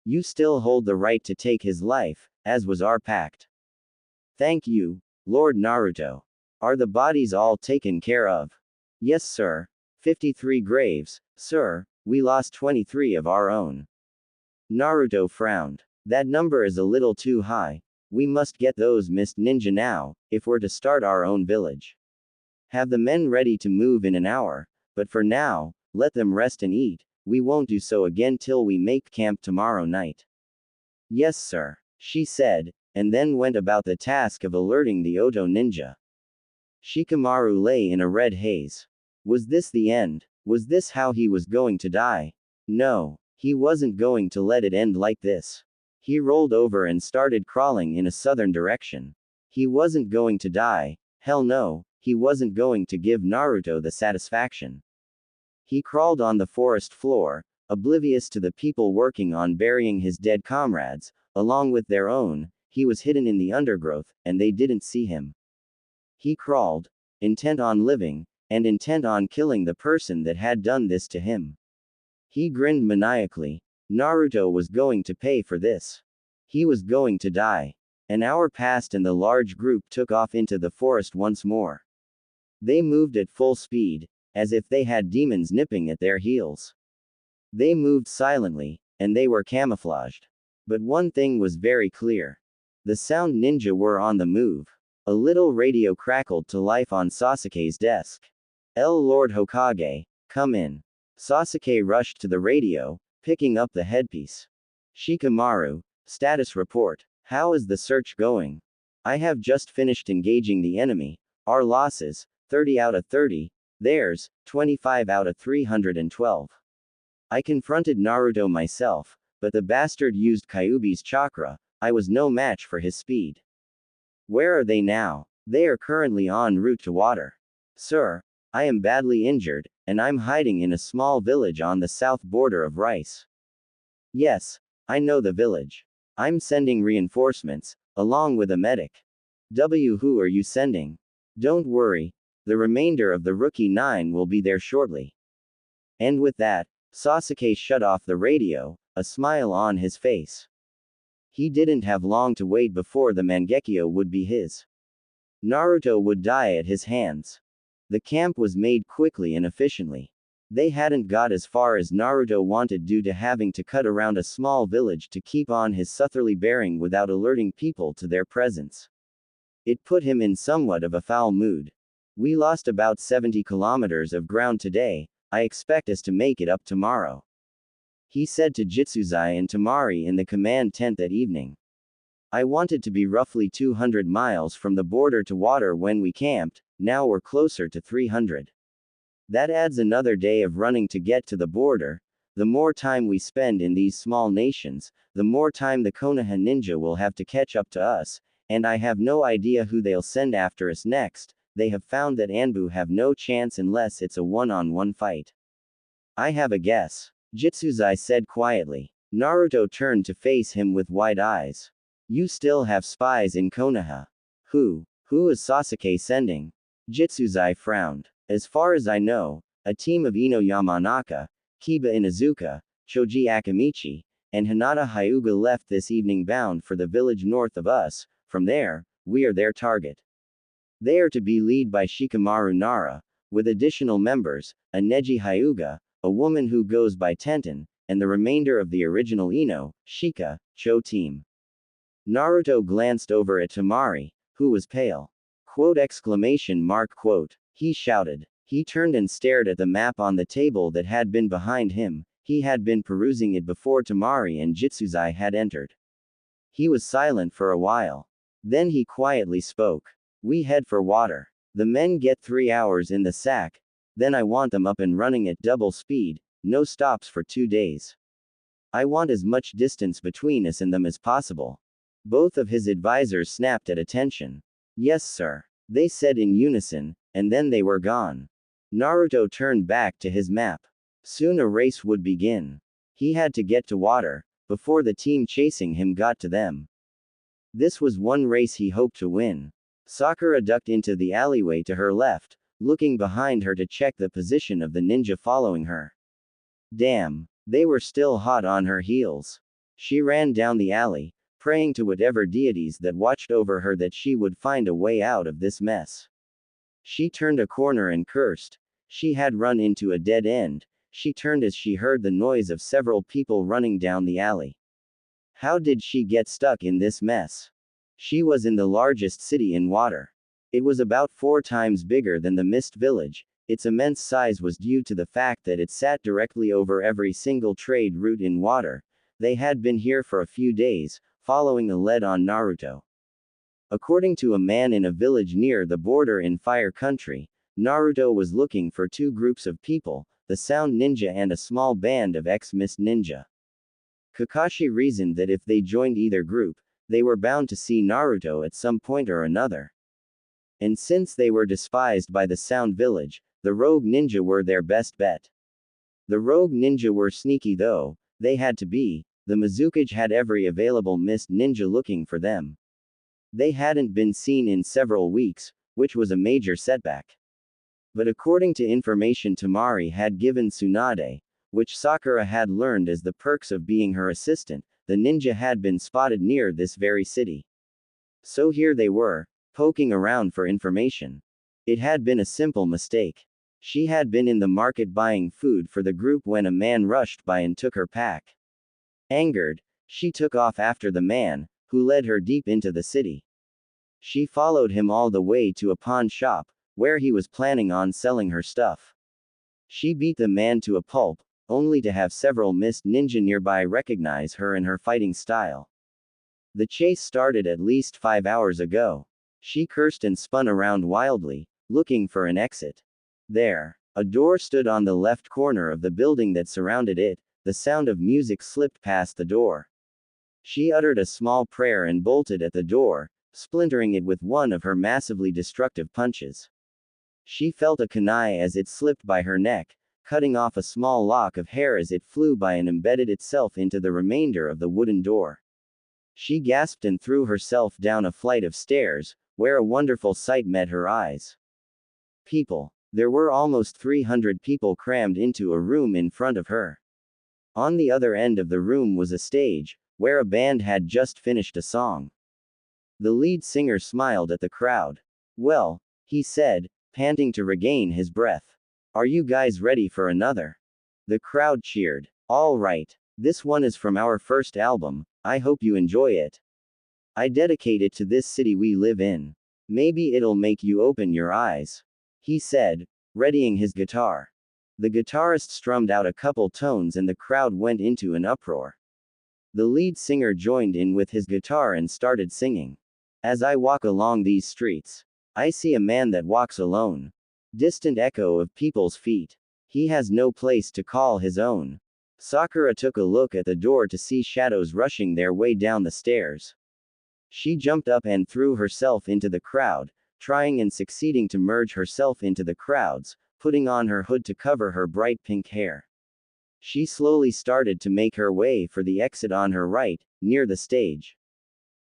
You still hold the right to take his life, as was our pact. Thank you, Lord Naruto. Are the bodies all taken care of? Yes, sir. 53 graves, sir. We lost 23 of our own. Naruto frowned. That number is a little too high. We must get those mist ninja now, if we're to start our own village. Have the men ready to move in an hour, but for now, let them rest and eat. We won't do so again till we make camp tomorrow night. Yes, sir, she said, and then went about the task of alerting the Oto ninja. Shikamaru lay in a red haze. Was this the end? Was this how he was going to die? No, he wasn't going to let it end like this. He rolled over and started crawling in a southern direction. He wasn't going to die. Hell no, he wasn't going to give Naruto the satisfaction. He crawled on the forest floor, oblivious to the people working on burying his dead comrades, along with their own. He was hidden in the undergrowth, and they didn't see him. He crawled, intent on living, and intent on killing the person that had done this to him. He grinned maniacally. Naruto was going to pay for this. He was going to die. An hour passed and the large group took off into the forest once more. They moved at full speed, as if they had demons nipping at their heels. They moved silently, and they were camouflaged. But one thing was very clear. The sound ninja were on the move. A little radio crackled to life on Sasuke's desk. Lord Hokage, come in. Sasuke rushed to the radio, picking up the headpiece. Shikamaru, status report. How is the search going? I have just finished engaging the enemy. Our losses, 30 out of 30. Theirs, 25 out of 312. I confronted Naruto myself, but the bastard used Kyuubi's chakra. I was no match for his speed. Where are they now? They are currently en route to water. Sir, I am badly injured, and I'm hiding in a small village on the south border of Rice. Yes, I know the village. I'm sending reinforcements, along with a medic. Who are you sending? Don't worry, the remainder of the Rookie 9 will be there shortly. And with that, Sasuke shut off the radio, a smile on his face. He didn't have long to wait before the Mangekyo would be his. Naruto would die at his hands. The camp was made quickly and efficiently. They hadn't got as far as Naruto wanted due to having to cut around a small village to keep on his southerly bearing without alerting people to their presence. It put him in somewhat of a foul mood. We lost about 70 kilometers of ground today. I expect us to make it up tomorrow. He said to Jitsuzai and Temari in the command tent that evening. I wanted to be roughly 200 miles from the border to water when we camped, now we're closer to 300. That adds another day of running to get to the border. The more time we spend in these small nations, the more time the Konoha ninja will have to catch up to us, and I have no idea who they'll send after us next. They have found that Anbu have no chance unless it's a one-on-one fight. I have a guess. Jitsuzai said quietly. Naruto turned to face him with wide eyes. You still have spies in Konoha. Who is Sasuke sending? Jitsuzai frowned. As far as I know, a team of Ino Yamanaka, Kiba Inuzuka, Choji Akamichi, and Hinata Hyuga left this evening bound for the village north of us. From there, we are their target. They are to be led by Shikamaru Nara, with additional members, a Neji Hyuga, a woman who goes by Tenten, and the remainder of the original Ino, Shika, Cho team. Naruto glanced over at Temari, who was pale. Quote exclamation mark quote. He shouted. He turned and stared at the map on the table that had been behind him. He had been perusing it before Temari and Jitsuzai had entered. He was silent for a while. Then he quietly spoke. We head for water. The men get 3 hours in the sack. Then I want them up and running at double speed, no stops for 2 days. I want as much distance between us and them as possible. Both of his advisors snapped at attention. Yes, sir. They said in unison, and then they were gone. Naruto turned back to his map. Soon a race would begin. He had to get to water, before the team chasing him got to them. This was one race he hoped to win. Sakura ducked into the alleyway to her left, looking behind her to check the position of the ninja following her. Damn, they were still hot on her heels. She ran down the alley, praying to whatever deities that watched over her that she would find a way out of this mess. She turned a corner and cursed. She had run into a dead end. She turned as she heard the noise of several people running down the alley. How did she get stuck in this mess? She was in the largest city in water. It was about 4 times bigger than the Mist Village. Its immense size was due to the fact that it sat directly over every single trade route in water. They had been here for a few days, following a lead on Naruto. According to a man in a village near the border in Fire Country, Naruto was looking for 2 groups of people, the Sound Ninja and a small band of ex-Mist Ninja. Kakashi reasoned that if they joined either group, they were bound to see Naruto at some point or another. And since they were despised by the Sound Village, the Rogue Ninja were their best bet. The Rogue Ninja were sneaky though, they had to be. The Mizukage had every available Mist Ninja looking for them. They hadn't been seen in several weeks, which was a major setback. But according to information Temari had given Tsunade, which Sakura had learned as the perks of being her assistant, the ninja had been spotted near this very city. So here they were, poking around for information. It had been a simple mistake. She had been in the market buying food for the group when a man rushed by and took her pack. Angered, she took off after the man, who led her deep into the city. She followed him all the way to a pawn shop, where he was planning on selling her stuff. She beat the man to a pulp, only to have several Mist Ninja nearby recognize her and her fighting style. The chase started at least 5 hours ago. She cursed and spun around wildly, looking for an exit. There, a door stood on the left corner of the building that surrounded it. The sound of music slipped past the door. She uttered a small prayer and bolted at the door, splintering it with one of her massively destructive punches. She felt a kunai as it slipped by her neck, cutting off a small lock of hair as it flew by and embedded itself into the remainder of the wooden door. She gasped and threw herself down a flight of stairs, where a wonderful sight met her eyes. People. There were almost 300 people crammed into a room in front of her. On the other end of the room was a stage, where a band had just finished a song. The lead singer smiled at the crowd. Well, he said, panting to regain his breath. Are you guys ready for another? The crowd cheered. All right. This one is from our first album. I hope you enjoy it. I dedicate it to this city we live in. Maybe it'll make you open your eyes. He said, readying his guitar. The guitarist strummed out a couple tones and the crowd went into an uproar. The lead singer joined in with his guitar and started singing. As I walk along these streets, I see a man that walks alone. Distant echo of people's feet. He has no place to call his own. Sakura took a look at the door to see shadows rushing their way down the stairs. She jumped up and threw herself into the crowd, trying and succeeding to merge herself into the crowds, putting on her hood to cover her bright pink hair. She slowly started to make her way for the exit on her right, near the stage.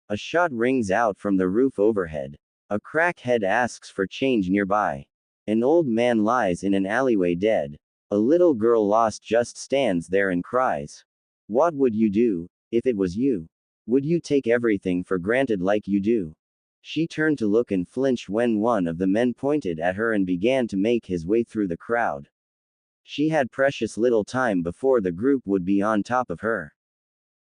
A shot rings out from the roof overhead. A crackhead asks for change nearby. An old man lies in an alleyway dead. A little girl lost just stands there and cries. What would you do, if it was you? Would you take everything for granted like you do? She turned to look and flinched when one of the men pointed at her and began to make his way through the crowd. She had precious little time before the group would be on top of her.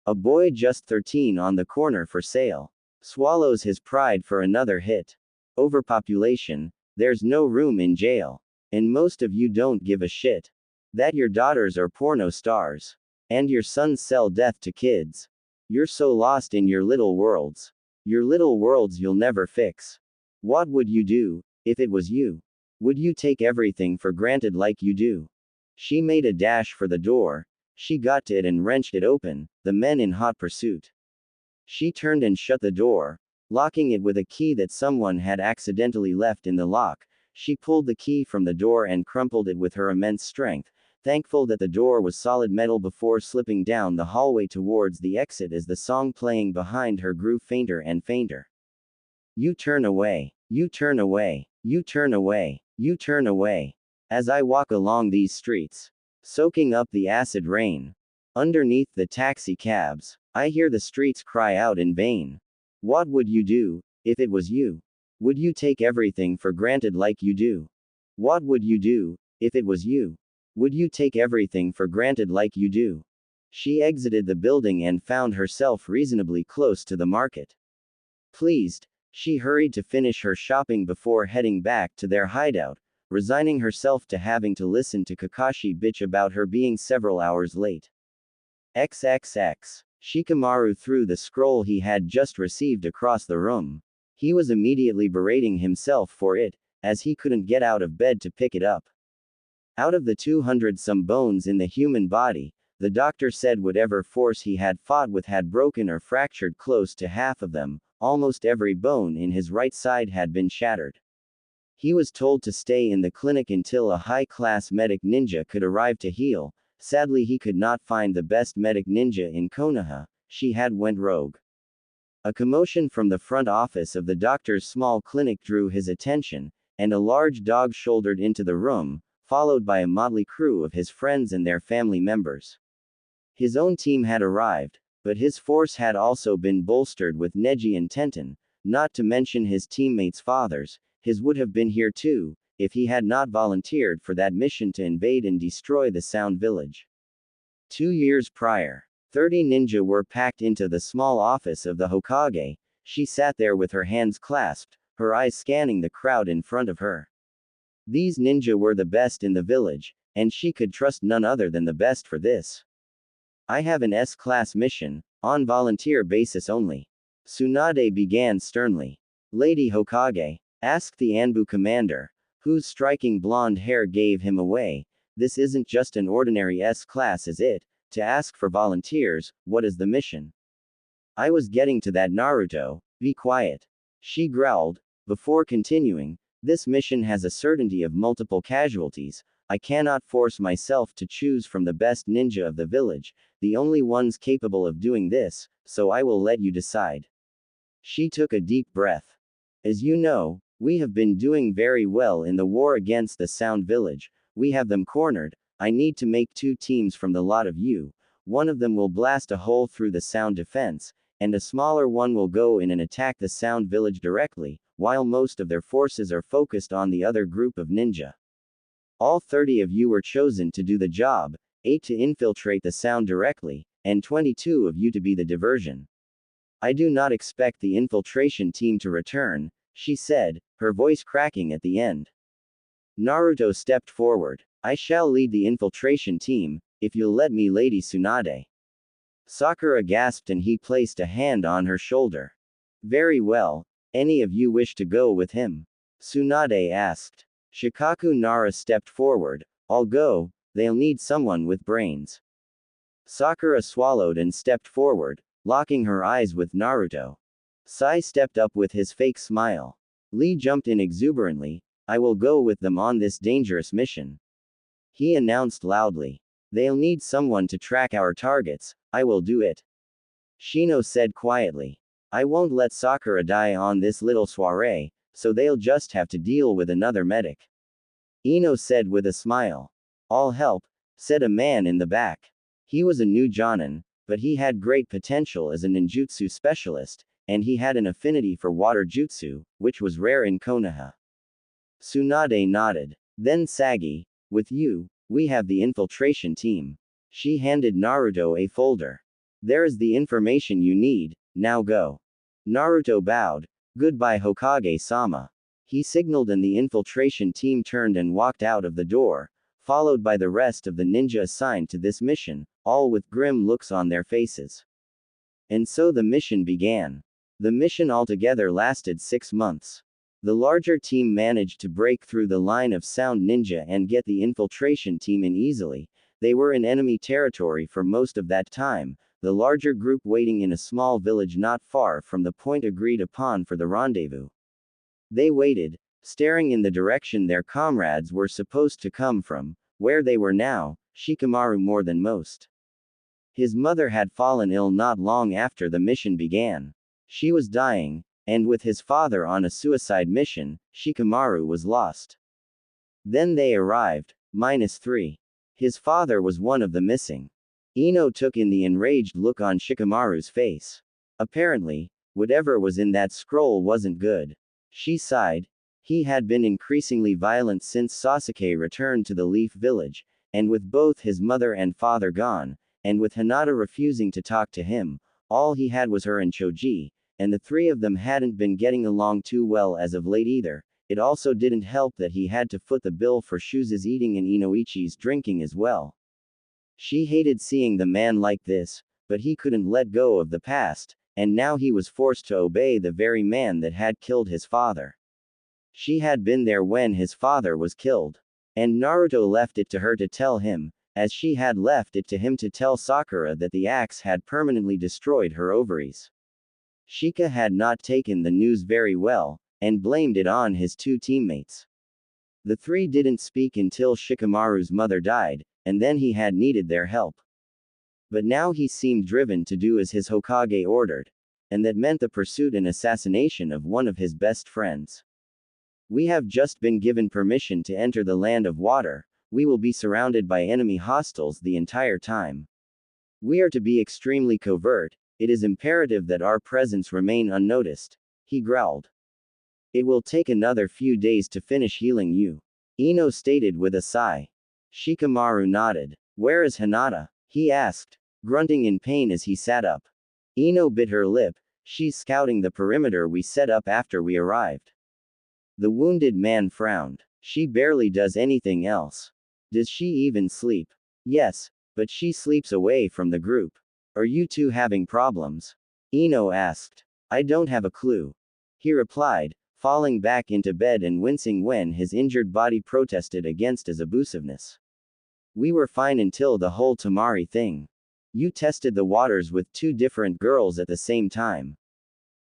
A boy just 13 on the corner for sale. Swallows his pride for another hit. Overpopulation. There's no room in jail. And most of you don't give a shit. That your daughters are porno stars. And your sons sell death to kids. You're so lost in your little worlds. Your little worlds you'll never fix. What would you do, if it was you? Would you take everything for granted like you do? She made a dash for the door. She got to it and wrenched it open, the men in hot pursuit. She turned and shut the door, locking it with a key that someone had accidentally left in the lock. She pulled the key from the door and crumpled it with her immense strength, thankful that the door was solid metal before slipping down the hallway towards the exit as the song playing behind her grew fainter and fainter. You turn away. You turn away. You turn away. You turn away. As I walk along these streets, soaking up the acid rain, underneath the taxi cabs, I hear the streets cry out in vain. What would you do, if it was you? Would you take everything for granted like you do? What would you do, if it was you? Would you take everything for granted like you do? She exited the building and found herself reasonably close to the market. Pleased, she hurried to finish her shopping before heading back to their hideout, resigning herself to having to listen to Kakashi bitch about her being several hours late. XXX. Shikamaru threw the scroll he had just received across the room. He was immediately berating himself for it, as he couldn't get out of bed to pick it up. Out of the 200-some bones in the human body, the doctor said whatever force he had fought with had broken or fractured close to half of them. Almost every bone in his right side had been shattered. He was told to stay in the clinic until a high-class medic ninja could arrive to heal. Sadly, he could not find the best medic ninja in Konoha. She had went rogue. A commotion from the front office of the doctor's small clinic drew his attention, and a large dog shouldered into the room, followed by a motley crew of his friends and their family members. His own team had arrived, but his force had also been bolstered with Neji and Tenten, not to mention his teammates' fathers. His would have been here too, if he had not volunteered for that mission to invade and destroy the Sound Village. 2 years prior, 30 ninja were packed into the small office of the Hokage. She sat there with her hands clasped, her eyes scanning the crowd in front of her. These ninja were the best in the village, and she could trust none other than the best for this. I have an S-class mission, on volunteer basis only. Tsunade began sternly. Lady Hokage, asked the Anbu commander, whose striking blonde hair gave him away, this isn't just an ordinary S-class, is it? To ask for volunteers, what is the mission? I was getting to that, Naruto, be quiet. She growled, before continuing, this mission has a certainty of multiple casualties. I cannot force myself to choose from the best ninja of the village, the only ones capable of doing this, so I will let you decide. She took a deep breath. As you know, we have been doing very well in the war against the Sound Village. We have them cornered. I need to make 2 teams from the lot of you. One of them will blast a hole through the Sound defense, and a smaller one will go in and attack the Sound Village directly, while most of their forces are focused on the other group of ninja. All 30 of you were chosen to do the job, 8 to infiltrate the Sound directly, and 22 of you to be the diversion. I do not expect the infiltration team to return, she said, her voice cracking at the end. Naruto stepped forward. I shall lead the infiltration team, if you'll let me, Lady Tsunade. Sakura gasped and he placed a hand on her shoulder. Very well. Any of you wish to go with him? Tsunade asked. Shikaku Nara stepped forward. I'll go, they'll need someone with brains. Sakura swallowed and stepped forward, locking her eyes with Naruto. Sai stepped up with his fake smile. Lee jumped in exuberantly. I will go with them on this dangerous mission. He announced loudly. They'll need someone to track our targets. I will do it. Shino said quietly. I won't let Sakura die on this little soiree, so they'll just have to deal with another medic. Ino said with a smile. I'll help, said a man in the back. He was a new Jonin, but he had great potential as a ninjutsu specialist, and he had an affinity for water jutsu, which was rare in Konoha. Tsunade nodded. Then Sagi, with you, we have the infiltration team. She handed Naruto a folder. There is the information you need, now go. Naruto bowed. Goodbye, Hokage-sama. He signaled and the infiltration team turned and walked out of the door, followed by the rest of the ninja assigned to this mission, all with grim looks on their faces. And so the mission began. The mission altogether lasted 6 months. The larger team managed to break through the line of Sound Ninja and get the infiltration team in easily. They were in enemy territory for most of that time, the larger group waiting in a small village not far from the point agreed upon for the rendezvous. They waited, staring in the direction their comrades were supposed to come from, where they were now, Shikamaru more than most. His mother had fallen ill not long after the mission began. She was dying, and with his father on a suicide mission, Shikamaru was lost. Then they arrived. -3. His father was one of the missing. Ino took in the enraged look on Shikamaru's face. Apparently, whatever was in that scroll wasn't good. She sighed. He had been increasingly violent since Sasuke returned to the Leaf Village, and with both his mother and father gone, and with Hinata refusing to talk to him, all he had was her and Choji, and the three of them hadn't been getting along too well as of late either. It also didn't help that he had to foot the bill for Shusa's eating and Inoichi's drinking as well. She hated seeing the man like this, but he couldn't let go of the past, and now he was forced to obey the very man that had killed his father. She had been there when his father was killed. And Naruto left it to her to tell him, as she had left it to him to tell Sakura that the axe had permanently destroyed her ovaries. Shika had not taken the news very well, and blamed it on his two teammates. The three didn't speak until Shikamaru's mother died, and then he had needed their help. But now he seemed driven to do as his Hokage ordered, and that meant the pursuit and assassination of one of his best friends. We have just been given permission to enter the land of water. We will be surrounded by enemy hostiles the entire time. We are to be extremely covert. It is imperative that our presence remain unnoticed, he growled. It will take another few days to finish healing you, Ino stated with a sigh. Shikamaru nodded. Where is Hinata? He asked, grunting in pain as he sat up. Ino bit her lip. She's scouting the perimeter we set up after we arrived. The wounded man frowned. She barely does anything else. Does she even sleep? Yes, but she sleeps away from the group. Are you two having problems? Ino asked. I don't have a clue. He replied, falling back into bed and wincing when his injured body protested against his abusiveness. We were fine until the whole Temari thing. You tested the waters with two different girls at the same time.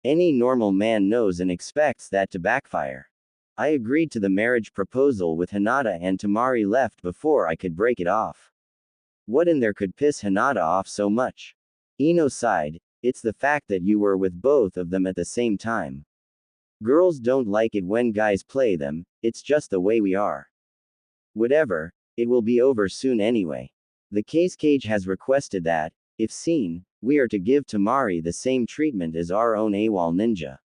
Any normal man knows and expects that to backfire. I agreed to the marriage proposal with Hinata and Temari left before I could break it off. What in there could piss Hinata off so much? Ino sighed. It's the fact that you were with both of them at the same time. Girls don't like it when guys play them, it's just the way we are. Whatever, it will be over soon anyway. The case cage has requested that, if seen, we are to give Temari the same treatment as our own AWOL ninja.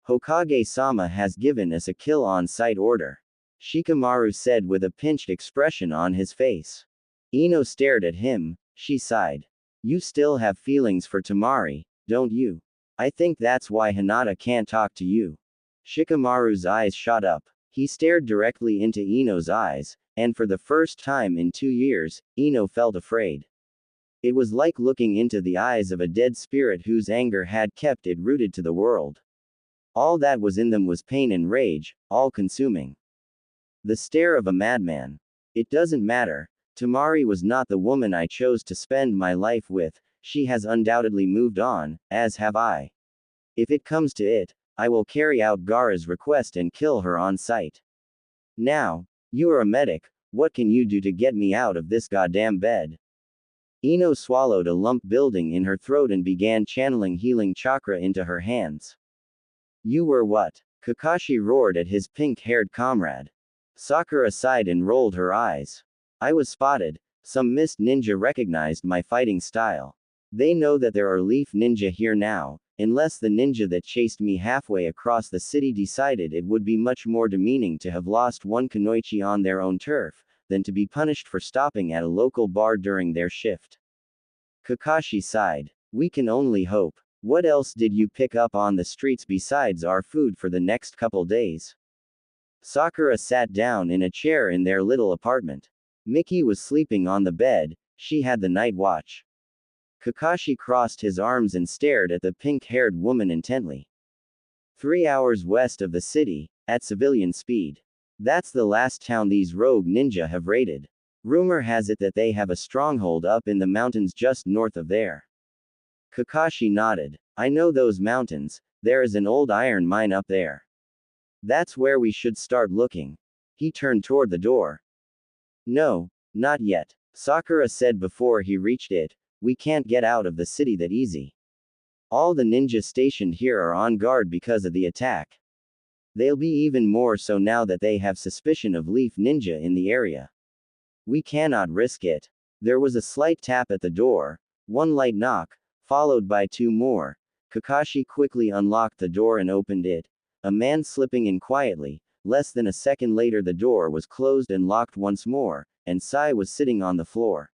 Hokage-sama has given us a kill on sight order, Shikamaru said with a pinched expression on his face. Ino stared at him. She sighed. You still have feelings for Temari, don't you? I think that's why Hinata can't talk to you. Shikamaru's eyes shot up. He stared directly into Ino's eyes, and for the first time in 2 years, Ino felt afraid. It was like looking into the eyes of a dead spirit whose anger had kept it rooted to the world. All that was in them was pain and rage, all-consuming. The stare of a madman. It doesn't matter. Temari was not the woman I chose to spend my life with. She has undoubtedly moved on, as have I. If it comes to it, I will carry out Gaara's request and kill her on sight. Now, you are a medic, what can you do to get me out of this goddamn bed? Ino swallowed a lump building in her throat and began channeling healing chakra into her hands. You were what? Kakashi roared at his pink-haired comrade. Sakura sighed and rolled her eyes. I was spotted. Some mist ninja recognized my fighting style. They know that there are leaf ninja here now, unless the ninja that chased me halfway across the city decided it would be much more demeaning to have lost one kunoichi on their own turf, than to be punished for stopping at a local bar during their shift. Kakashi sighed. We can only hope. What else did you pick up on the streets besides our food for the next couple days? Sakura sat down in a chair in their little apartment. Miki was sleeping on the bed, she had the night watch. Kakashi crossed his arms and stared at the pink-haired woman intently. 3 hours west of the city, at civilian speed. That's the last town these rogue ninja have raided. Rumor has it that they have a stronghold up in the mountains just north of there. Kakashi nodded. I know those mountains, there is an old iron mine up there. That's where we should start looking. He turned toward the door. No, not yet, Sakura said before he reached it. We can't get out of the city that easy. All the ninjas stationed here are on guard because of the attack. They'll be even more so now that they have suspicion of Leaf Ninja in the area. We cannot risk it. There was a slight tap at the door, one light knock, followed by two more. Kakashi quickly unlocked the door and opened it. A man slipping in quietly. Less than a second later the door was closed and locked once more, and Sai was sitting on the floor.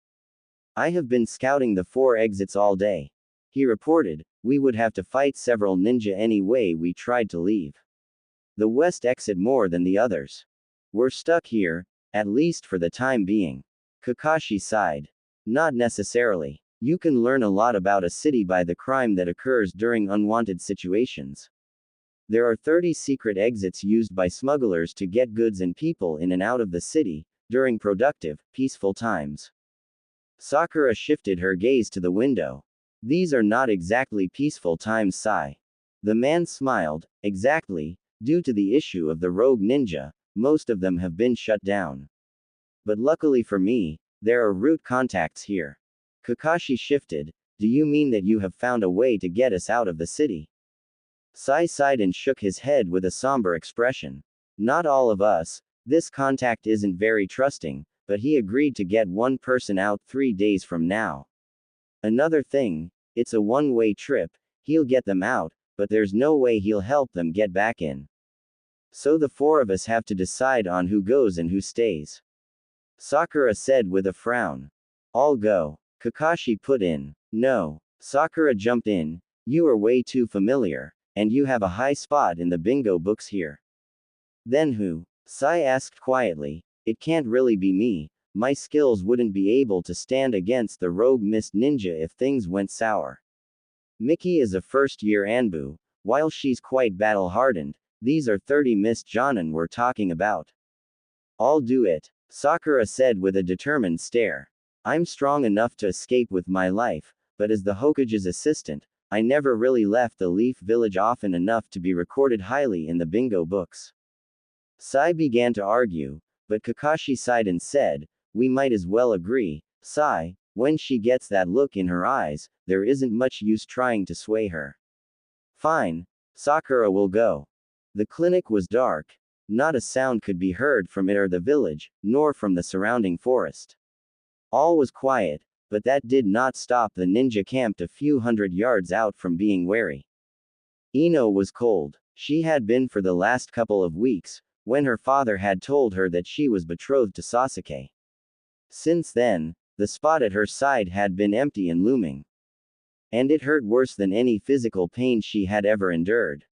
I have been scouting the 4 exits all day. He reported. We would have to fight several ninja any way we tried to leave. The west exit more than the others. We're stuck here, at least for the time being. Kakashi sighed. Not necessarily. You can learn a lot about a city by the crime that occurs during unwanted situations. There are 30 secret exits used by smugglers to get goods and people in and out of the city, during productive, peaceful times. Sakura shifted her gaze to the window. These are not exactly peaceful times, Sai. The man smiled. Exactly, due to the issue of the rogue ninja, most of them have been shut down. But luckily for me, there are route contacts here. Kakashi shifted. Do you mean that you have found a way to get us out of the city? Sai sighed and shook his head with a somber expression. Not all of us. This contact isn't very trusting, but he agreed to get one person out 3 days from now. Another thing, it's a one-way trip. He'll get them out, but there's no way he'll help them get back in. So the 4 of us have to decide on who goes and who stays. Sakura said with a frown. I'll go. Kakashi put in. No. Sakura jumped in. You are way too familiar, and you have a high spot in the bingo books here. Then who? Sai asked quietly. It can't really be me. My skills wouldn't be able to stand against the rogue mist ninja if things went sour. Miki is a first-year Anbu. While she's quite battle-hardened, these are 30 mist Jonin we're talking about. I'll do it, Sakura said with a determined stare. I'm strong enough to escape with my life, but as the Hokage's assistant, I never really left the Leaf Village often enough to be recorded highly in the bingo books. Sai began to argue, but Kakashi sighed and said, we might as well agree, Sai, when she gets that look in her eyes, there isn't much use trying to sway her. Fine. Sakura will go. The clinic was dark. Not a sound could be heard from it or the village, nor from the surrounding forest. All was quiet, but that did not stop the ninja camped a few hundred yards out from being wary. Ino was cold. She had been for the last couple of weeks, when her father had told her that she was betrothed to Sasuke. Since then, the spot at her side had been empty and looming. And it hurt worse than any physical pain she had ever endured.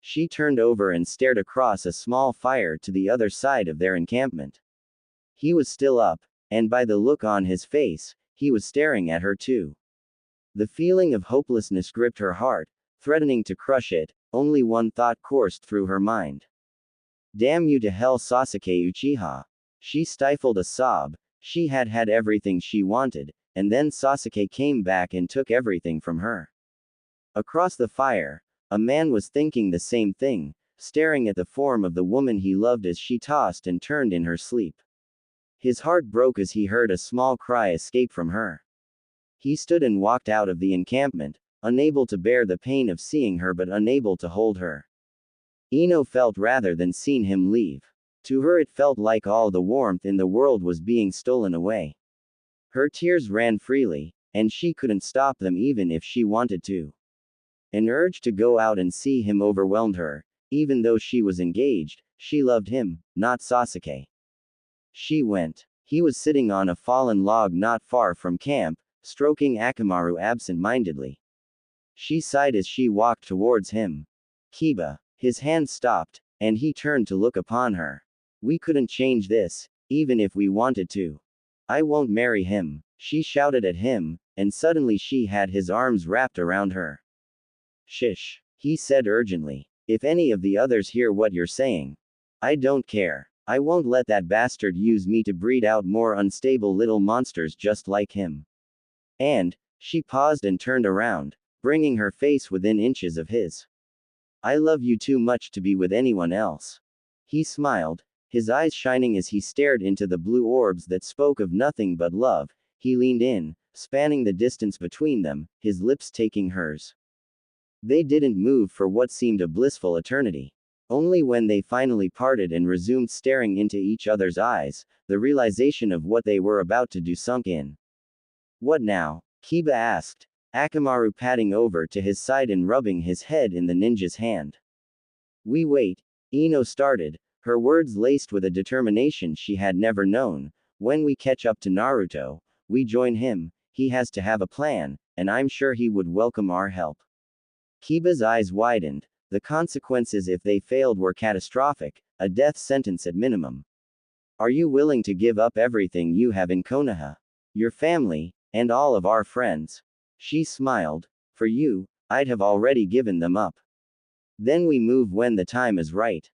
She turned over and stared across a small fire to the other side of their encampment. He was still up, and by the look on his face, he was staring at her too. The feeling of hopelessness gripped her heart, threatening to crush it. Only one thought coursed through her mind. Damn you to hell, Sasuke Uchiha. She stifled a sob. She had had everything she wanted, and then Sasuke came back and took everything from her. Across the fire, a man was thinking the same thing, staring at the form of the woman he loved as she tossed and turned in her sleep. His heart broke as he heard a small cry escape from her. He stood and walked out of the encampment, unable to bear the pain of seeing her but unable to hold her. Ino felt rather than seen him leave. To her it felt like all the warmth in the world was being stolen away. Her tears ran freely, and she couldn't stop them even if she wanted to. An urge to go out and see him overwhelmed her. Even though she was engaged, she loved him, not Sasuke. She went. He was sitting on a fallen log not far from camp, stroking Akamaru absent-mindedly. She sighed as she walked towards him. Kiba. His hand stopped, and he turned to look upon her. We couldn't change this, even if we wanted to. I won't marry him, she shouted at him, and suddenly she had his arms wrapped around her. Shish, he said urgently. If any of the others hear what you're saying, I don't care. I won't let that bastard use me to breed out more unstable little monsters just like him. And, she paused and turned around, bringing her face within inches of his. I love you too much to be with anyone else. He smiled, his eyes shining as he stared into the blue orbs that spoke of nothing but love. He leaned in, spanning the distance between them, his lips taking hers. They didn't move for what seemed a blissful eternity. Only when they finally parted and resumed staring into each other's eyes, the realization of what they were about to do sunk in. What now? Kiba asked, Akamaru patting over to his side and rubbing his head in the ninja's hand. We wait, Ino started, her words laced with a determination she had never known. When we catch up to Naruto, we join him, he has to have a plan, and I'm sure he would welcome our help. Kiba's eyes widened. The consequences if they failed were catastrophic, a death sentence at minimum. Are you willing to give up everything you have in Konoha? Your family, and all of our friends? She smiled. For you, I'd have already given them up. Then we move when the time is right.